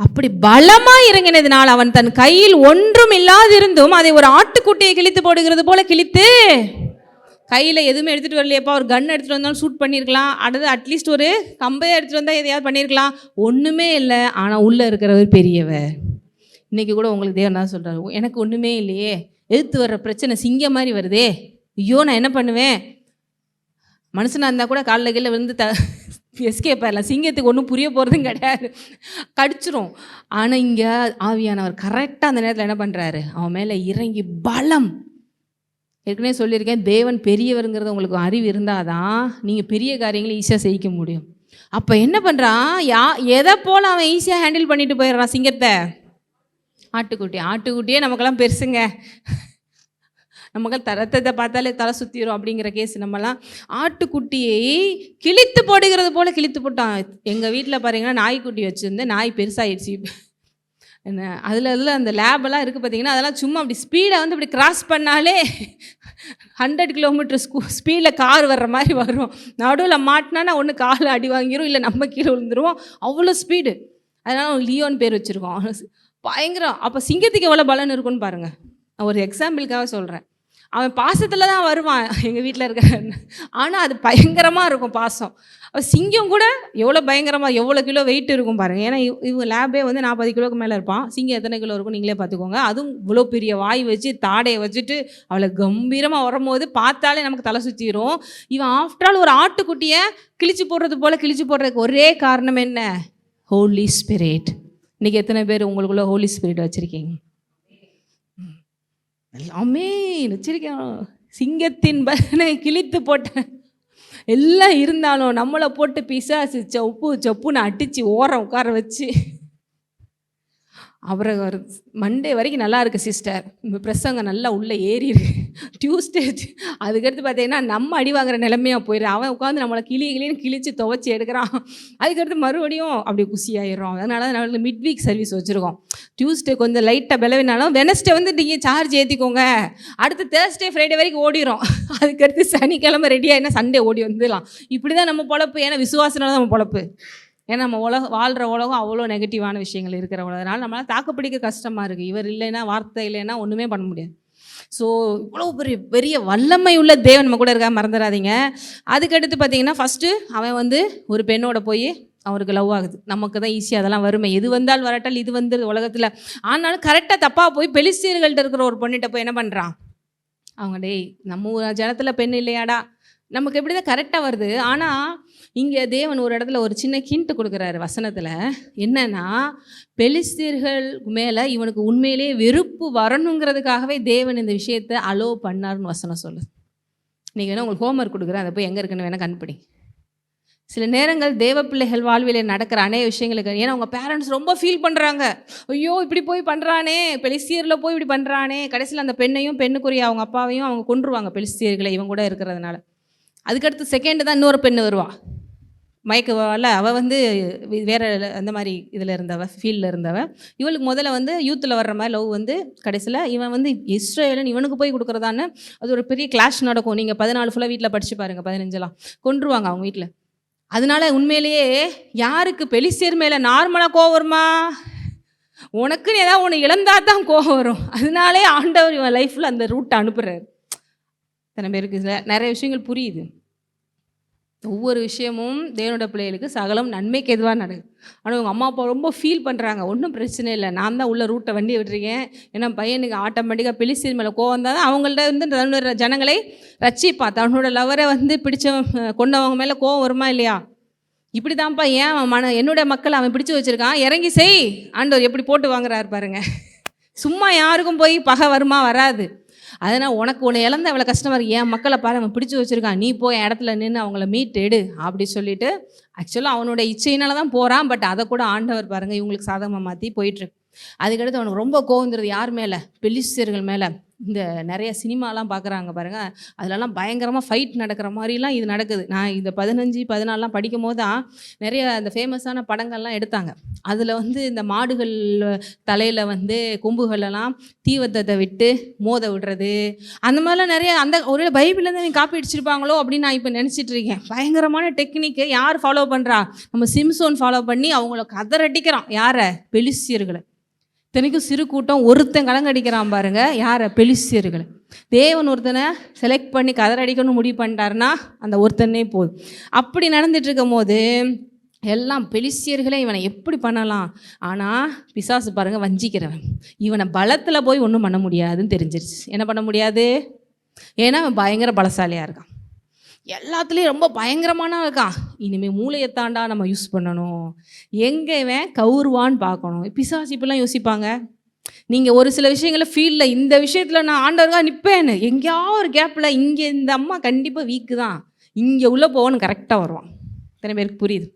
Speaker 1: அப்படி பலமாக இறங்கினதுனால் அவன் தன் கையில் ஒன்றும் இல்லாதிருந்தும் அதை ஒரு ஆட்டுக்குட்டியை கிழித்து போடுகிறது போல கிழித்து, கையில் எதுவுமே எடுத்துகிட்டு வரலையப்பா, ஒரு கன் எடுத்துகிட்டு வந்தாலும் ஷூட் பண்ணியிருக்கலாம், அடுத்து அட்லீஸ்ட் ஒரு கம்பையை எடுத்துகிட்டு வந்தால் எதையாவது பண்ணியிருக்கலாம், ஒன்றுமே இல்லை. ஆனால் உள்ளே இருக்கிறவர் பெரியவர். இன்றைக்கி கூட உங்களுக்கு தேவன் தான் சொல்கிறார், எனக்கு ஒன்றுமே இல்லையே, எதிர்த்து வர்ற பிரச்சனை சிங்கம் மாதிரி வருதே, ஐயோ நான் என்ன பண்ணுவேன். மனுஷனாக இருந்தால் கூட காலில் கீழே விழுந்து எஸ்கேப் ஆயிடலாம், சிங்கத்துக்கு ஒன்றும் புரிய போகிறதும் கிடையாது, கடிச்சிரும். ஆனால் இங்கே ஆவியானவர் கரெக்டாக அந்த நேரத்தில் என்ன பண்ணுறாரு, அவன் மேலே இறங்கி பலம். ஏற்கனவே சொல்லியிருக்கேன், தேவன் பெரியவருங்கிறது உங்களுக்கு அறிவு இருந்தால் தான் நீங்கள் பெரிய காரியங்களை ஈஸியாக செய்ய முடியும். அப்போ என்ன பண்ணுறான், எதை போல் அவன் ஈஸியாக ஹேண்டில் பண்ணிட்டு போயிடுறான் சிங்கத்தை. ஆட்டுக்குட்டியே நமக்கெல்லாம் பெருசுங்க, நமக்கு ரத்தத்தை பார்த்தாலே தலை சுற்றிடும் அப்படிங்கிற கேஸ். நம்மலாம் ஆட்டுக்குட்டியை கிழித்து போடுகிறது போல் கிழித்து போட்டான். எங்கள் வீட்டில் பாருங்கன்னா நாய்க்குட்டி வச்சுருந்தேன், நாய் பெருசாகிடுச்சு. என்ன அதில் அந்த லேபெல்லாம் இருக்குது பார்த்தீங்கன்னா, அதெல்லாம் சும்மா அப்படி ஸ்பீடை வந்து இப்படி கிராஸ் பண்ணாலே 100 கிலோமீட்டர் ஸ்பீடில் கார் வர்ற மாதிரி வரும். நடுவில் மாட்டினா ஒன்று கால் அடி வாங்கிடும், இல்லை நம்ம கீழே விழுந்துருவோம், அவ்வளோ ஸ்பீடு. அதனால் லியோன்னு பேர் வச்சுருக்கோம், பயங்கரம். அப்போ சிங்கத்துக்கு எவ்வளோ பலன் இருக்குன்னு பாருங்கள். நான் ஒரு எக்ஸாம்பிளுக்காக சொல்கிறேன். அவன் பாசத்தில் தான் வருவான் எங்கள் வீட்டில் இருக்க, ஆனால் அது பயங்கரமாக இருக்கும் பாசம். சிங்கம் கூட எவ்வளோ பயங்கரமாக, எவ்வளோ கிலோ வெயிட் இருக்கும் பாருங்கள். ஏன்னா இவங்க லேபே வந்து 40 கிலோக்கு மேலே இருப்பான். சிங்கம் எத்தனை கிலோ இருக்கும் நீங்களே பார்த்துக்கோங்க. அதுவும் இவ்வளோ பெரிய வாய் வச்சு தாடையை வச்சுட்டு அவளை கம்பீரமாக வரும்போது பார்த்தாலே நமக்கு தலை சுற்றிடும். இவன் ஆஃப்டர் ஆல் ஒரு ஆட்டுக்குட்டியை கிழிச்சு போடுறது போல் கிழிச்சு போடுறதுக்கு ஒரே காரணம் என்ன, ஹோலி ஸ்பிரிட். இன்னைக்கு எத்தனை பேர் உங்களுக்குள்ள ஹோலி ஸ்பிரிட் வச்சுருக்கீங்க? எல்லாமே வச்சிருக்கேன். சிங்கத்தின் பலனை கிழித்து போட்டேன் எல்லாம் இருந்தாலும் நம்மளை போட்டு பிசாசு சொப்புன்னு அடித்து ஓரம் உட்கார வச்சு அப்புறம் ஒரு மண்டே வரைக்கும் நல்லா இருக்குது சிஸ்டர், இந்த பிரசங்க நல்லா உள்ளே ஏறி இருக்கு. டியூஸ்டே அதுக்கடுத்து பார்த்தீங்கன்னா நம்ம அடி வாங்குற நிலைமையாக போயிடும். அவன் உட்காந்து நம்மளை கிளின்னு கிழிச்சு துவைச்சி எடுக்கிறான். அதுக்கடுத்து மறுபடியும் அப்படி குசியாயிடும். அதனால நம்மளுக்கு மிட் வீக் சர்வீஸ் வச்சுருக்கோம். டியூஸ்டே கொஞ்சம் லைட்டாக விளைவினாலும் வெனஸ்டே வந்து நீங்கள் சார்ஜ் ஏற்றிக்கோங்க. அடுத்து தேர்ஸ்டே ஃப்ரைடே வரைக்கும் ஓடிடும். அதுக்கடுத்து சனிக்கிழமை ரெடியாக சண்டே ஓடி வந்துடலாம். இப்படி தான் நம்ம பொழப்பு. ஏன்னா விசுவாசனால தான் நம்ம பொழப்பு. ஏன்னா நம்ம வாழ்கிற உலகம் அவ்வளோ நெகட்டிவான விஷயங்கள் இருக்கிற உலகனால நம்மளால் தாக்குப்பிடிக்க கஷ்டமாக இருக்குது. இவர் இல்லைன்னா, வார்த்தை இல்லைன்னா ஒன்றுமே பண்ண முடியாது. ஸோ இவ்வளோ பெரிய வல்லமை உள்ள தேவன் நம்ம கூட இருக்கா, மறந்துடாதீங்க. அதுக்கடுத்து பார்த்தீங்கன்னா ஃபஸ்ட்டு அவன் வந்து ஒரு பெண்ணோட போய் அவருக்கு லவ் ஆகுது. நமக்கு தான் ஈஸியாக அதெல்லாம் வருமே, எது வந்தால் வரட்டால் இது வந்து உலகத்தில். ஆனாலும் கரெக்டாக தப்பாக போய் பெலிஸ்தீர்கள்ட்ட இருக்கிற ஒரு பொண்ணிட்ட போய் என்ன பண்ணுறான், அவங்க டேய் நம்ம ஜனத்தில் பெண் இல்லையாடா, நமக்கு எப்படி தான் கரெக்டாக வருது. ஆனால் இங்கே தேவன் ஒரு இடத்துல ஒரு சின்ன ஹிண்ட் கொடுக்குறாரு வசனத்தில். என்னன்னா, பெலிஸ்தீர்கள் மேலே இவனுக்கு உண்மையிலேயே வெறுப்பு வரணுங்கிறதுக்காகவே தேவன் இந்த விஷயத்தை அலோ பண்ணார்னு வசனம் சொல்லுது. நீங்கள் வேணால் உங்களுக்கு ஹோம்ஒர்க் கொடுக்குறேன், அதை போய் எங்கே இருக்குன்னு வேணால் கண்டுபிடி. சில நேரங்கள் தேவ பிள்ளைகள் வாழ்விலே நடக்கிற அநேக விஷயங்களுக்கு, ஏன்னா அவங்க பேரண்ட்ஸ் ரொம்ப ஃபீல் பண்ணுறாங்க, ஐயோ இப்படி போய் பண்ணுறானே, பெலிஸ்தீரில் போய் இப்படி பண்ணுறானே. கடைசியில் அந்த பெண்ணையும் பெண்ணுக்குரிய அவங்க அப்பாவையும் அவங்க கொன்றுவாங்க, பெலிஸ்தீர்களை இவங்க கூட இருக்கிறதுனால. அதுக்கடுத்து செகண்டு தான் இன்னொரு பெண்ணு வருவா, மயக்குவாள். அவள் வந்து வேறு அந்த மாதிரி இதில் இருந்தவ, ஃபீல்டில் இருந்தவ. இவளுக்கு முதல்ல வந்து யூத்தில் வர்ற மாதிரி லவ் வந்து கடைசியில் இவன் வந்து இஸ்ரேலன் இவனுக்கு போய் கொடுக்குறதான்னு அது ஒரு பெரிய கிளாஷ் நடக்கும். நீங்கள் 14 ஃபுல்லாக வீட்டில் படித்து பாருங்கள், 15 கொன்றுவாங்க அவங்க வீட்டில். அதனால உண்மையிலேயே யாருக்கு பெலிஸ்தீர் மேலே நார்மலாக கோவம் வருமா, உனக்குன்னு ஏதாவது ஒன்று இழந்தா தான் கோவம் வரும். அதனாலே ஆண்டவர் இவன் லைஃப்பில் அந்த ரூட்டை அனுப்புகிறார். இத்தனை பேருக்கு நிறைய விஷயங்கள் புரியுது. ஒவ்வொரு விஷயமும் தேவனோட பிள்ளைகளுக்கு சகலம் நன்மைக்கு எதுவாக நடக்குது. ஆனால் உங்கள் அம்மா அப்பா ரொம்ப ஃபீல் பண்ணுறாங்க, ஒன்றும் பிரச்சனை இல்லை, நான் தான் உள்ள ரூட்டை வண்டியை விட்டுருக்கேன். ஏன்னா பையனுக்கு ஆட்டோமேட்டிக்காக பெலிஸ்தீர் மேலே கோவம் தான் அவங்கள்ட்ட வந்து தன்னோட ஜனங்களை ரட்சிப்பா. தன்னோட லவரை வந்து கொண்டவங்க மேலே கோவம் வருமா இல்லையா? இப்படி தான்ப்பா ஏன் என்னோட மக்கள் அவன் பிடிச்சி வச்சுருக்கான், இறங்கி செய் ஆண்டவர் எப்படி போட்டு வாங்குறாரு பாருங்க. சும்மா யாருக்கும் போய் பகை வருமா, வராது. அதனால் உன்னை இழந்த அவ்வளோ கஷ்டமாக இருக்குது, என் மக்களை பாரு அவன் பிடிச்சி வச்சுருக்கான், நீ போய் இடத்துல நின்று அவங்கள மீட் எடு அப்படி சொல்லிட்டு ஆக்சுவலாக அவனோட இச்சையினால தான் போகிறான். பட் அதை கூட ஆண்டவர் பாருங்கள் இவங்களுக்கு சாதகமாக மாற்றி போயிட்டுருக்கு. அதுக்கடுத்து அவனுக்கு ரொம்ப கோவந்துருது யார் மேலே, பெலிஸ்தீர்கள் மேலே. இந்த நிறைய சினிமாலாம் பார்க்குறாங்க பாருங்கள், அதிலலாம் பயங்கரமாக ஃபைட் நடக்கிற மாதிரிலாம் இது நடக்குது. நான் இந்த 15, 14 படிக்கும் போது தான் நிறைய அந்த ஃபேமஸான படங்கள்லாம் எடுத்தாங்க. அதில் வந்து இந்த மாடுகள் தலையில் வந்து கொம்புகளெல்லாம் தீவத்தத்தை விட்டு மோத விடுறது, அந்த மாதிரிலாம் நிறைய அந்த ஒரு பைபிளில் தான் காப்பி அடிச்சிருப்பாங்களோ அப்படின்னு நான் இப்போ நினச்சிட்டு இருக்கேன். பயங்கரமான டெக்னிக்கு யார் ஃபாலோ பண்ணுறா, நம்ம சிம்சோன் ஃபாலோ பண்ணி அவங்கள கதறடிக்கிறான். யாரை, பெலிஸ்தீர்களை. இத்தனைக்கும் சிறு கூட்டம், ஒருத்தன் கலங்கடிக்கிறான் பாருங்க, யாரை, பெலிஸ்தீர்களை. தேவன் ஒருத்தனை செலக்ட் பண்ணி கதறடிக்கணும்னு முடிவு பண்ணிட்டாருன்னா அந்த ஒருத்தனே போதும். அப்படி நடந்துட்டு இருக்கும் போது எல்லாம் பெலிஸ்தீர்களே இவனை எப்படி பண்ணலாம். ஆனால் பிசாசு பாருங்கள் வஞ்சிக்கிறவன், இவனை பலத்தில் போய் ஒன்றும் பண்ண முடியாதுன்னு தெரிஞ்சிருச்சு. என்ன பண்ண முடியாது, ஏன்னா அவன் பயங்கர பலசாலியாக இருக்கான், எல்லாத்துலேயும் ரொம்ப பயங்கரமான இருக்கான். இனிமேல் மூளையத்தாண்டா நம்ம யூஸ் பண்ணணும், எங்கே இவன் கவுருவான்னு பார்க்கணும். பிசாசு இப்படிலாம் யோசிப்பாங்க. நீங்கள் ஒரு சில விஷயங்களை ஃபீல்டில் இந்த விஷயத்தில் நான் ஆண்டவருக்காக நிற்பேன்னு எங்கேயாவது ஒரு கேப்பில் இங்கே இந்த அம்மா கண்டிப்பாக வீக்கு தான், இங்கே உள்ளே போகணும் கரெக்டாக வருவான். இத்தனை பேருக்கு புரியுது.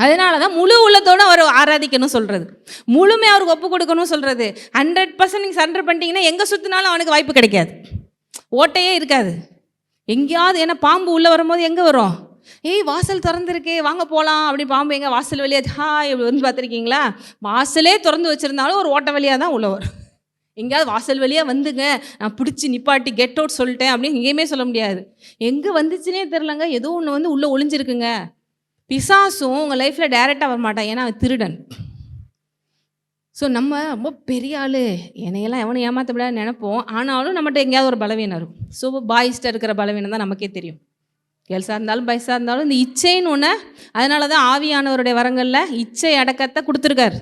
Speaker 1: அதனால தான் முழு உள்ளத்தோடு அவர் ஆராதிக்கணும் சொல்கிறது, முழுமையாக அவருக்கு ஒப்பு கொடுக்கணும் சொல்கிறது. 100% நீங்கள் சரண்டர் பண்ணிட்டீங்கன்னா எங்கே சுற்றினாலும் அவனுக்கு வாய்ப்பு கிடைக்காது, ஓட்டையே இருக்காது எங்கேயாவது. ஏன்னா பாம்பு உள்ளே வரும்போது எங்கே வரும், ஏய் வாசல் திறந்துருக்கே வாங்க போகலாம் அப்படி. பாம்பு எங்கே வாசல் வழியாக இப்படி வந்து பார்த்துருக்கீங்களா, வாசலே திறந்து வச்சுருந்தாலும் ஒரு ஓட்ட வழியாக தான் உள்ள வரும். எங்கேயாவது வாசல் வழியாக வந்துங்க நான் பிடிச்சி நிப்பாட்டி கெட் அவுட் சொல்லிட்டேன் அப்படின்னு எங்கேயுமே சொல்ல முடியாது. எங்கே வந்துச்சுன்னே தெரிலங்க, ஏதோ ஒன்று வந்து உள்ளே ஒளிஞ்சிருக்குங்க. பிசாசும் உங்கள் லைஃப்பில் டைரெக்டாக வரமாட்டான், ஏன்னா அவன் திருடன். ஸோ நம்ம ரொம்ப பெரிய ஆள், என்னையெல்லாம் எவனை ஏமாற்ற முடியாது நினைப்போம். ஆனாலும் நம்மகிட்ட எங்கேயாவது ஒரு பலவீனம் இருக்கும். ஸோ பாய்ஸ்ட்ட இருக்கிற பலவீனம் தான் நமக்கே தெரியும். கேர்ள்ஸாக இருந்தாலும் பாய்ஸாக இருந்தாலும் இந்த இச்சைன்னு ஒன்று. அதனால தான் ஆவியானவருடைய வரங்களில் இச்சை அடக்கத்தை கொடுத்துருக்காரு.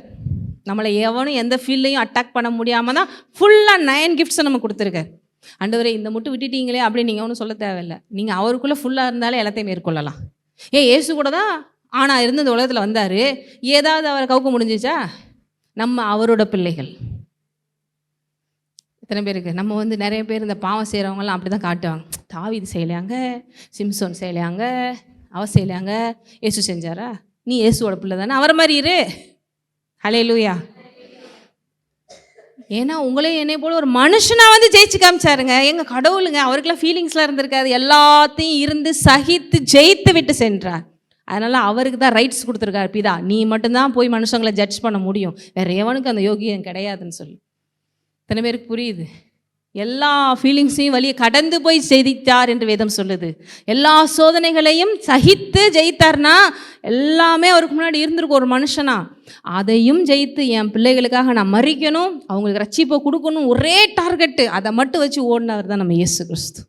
Speaker 1: நம்மளை எவனும் எந்த ஃபீல்டையும் அட்டாக் பண்ண முடியாமல் தான் ஃபுல்லாக 9 கிஃப்ட்ஸை நம்ம கொடுத்துருக்காரு. ஆண்டவரே இந்த மட்டும் விட்டுட்டீங்களே அப்படின்னு நீங்கள் ஒன்றும் சொல்ல தேவையில்லை. நீங்கள் அவருக்குள்ளே ஃபுல்லாக இருந்தாலே எல்லாத்தையும் மேற்கொள்ளலாம். ஏசு கூட தான் ஆனா இருந்து இந்த உலகத்தில் வந்தார். ஏதாவது அவரை கவுக்க முடிஞ்சிச்சா? நம்ம அவரோட பிள்ளைகள். எத்தனை பேருக்கு நம்ம வந்து நிறைய பேர் இந்த பாவம் செய்கிறவங்கலாம் அப்படி தான் காட்டுவாங்க. தாவீது செய்யலையாங்க, சிம்சோன் செய்யலையாங்க, அவ செய்யலையாங்க, இயேசு செஞ்சாரா? நீ இயேசுவோட பிள்ளை தானே, அவரை மாதிரி இரு. ஹல்லேலூயா. ஏன்னா உங்களையும் என்னை போல ஒரு மனுஷனா வந்து ஜெயிச்சு காமிச்சாருங்க. எங்க கடவுளுங்க, அவருக்கெல்லாம் ஃபீலிங்ஸ்லாம் இருந்திருக்காது. எல்லாத்தையும் இருந்து சகித்து ஜெயித்து விட்டு சென்றார். அதனால அவருக்கு தான் ரைட்ஸ் கொடுத்துருக்காரு பிதா, நீ மட்டும்தான் போய் மனுஷங்களை ஜட்ஜ் பண்ண முடியும், வேற எவனுக்கு அந்த யோகியம் கிடையாதுன்னு சொல்லி. இத்தனை பேருக்கு புரியுது? எல்லா ஃபீலிங்ஸையும் வழியை கடந்து போய் ஜெயித்தார் என்று வேதம் சொல்லுது. எல்லா சோதனைகளையும் சகித்து ஜெயித்தார்னா எல்லாமே அவருக்கு முன்னாடி இருந்திருக்கும் ஒரு மனுஷனா. அதையும் ஜெயித்து என் பிள்ளைகளுக்காக நான் மறிக்கணும், அவங்களுக்கு ரட்சிப்பை கொடுக்கணும், ஒரே டார்கெட்டு, அதை மட்டும் வச்சு ஓடினவர் தான் நம்ம இயேசு கிறிஸ்து.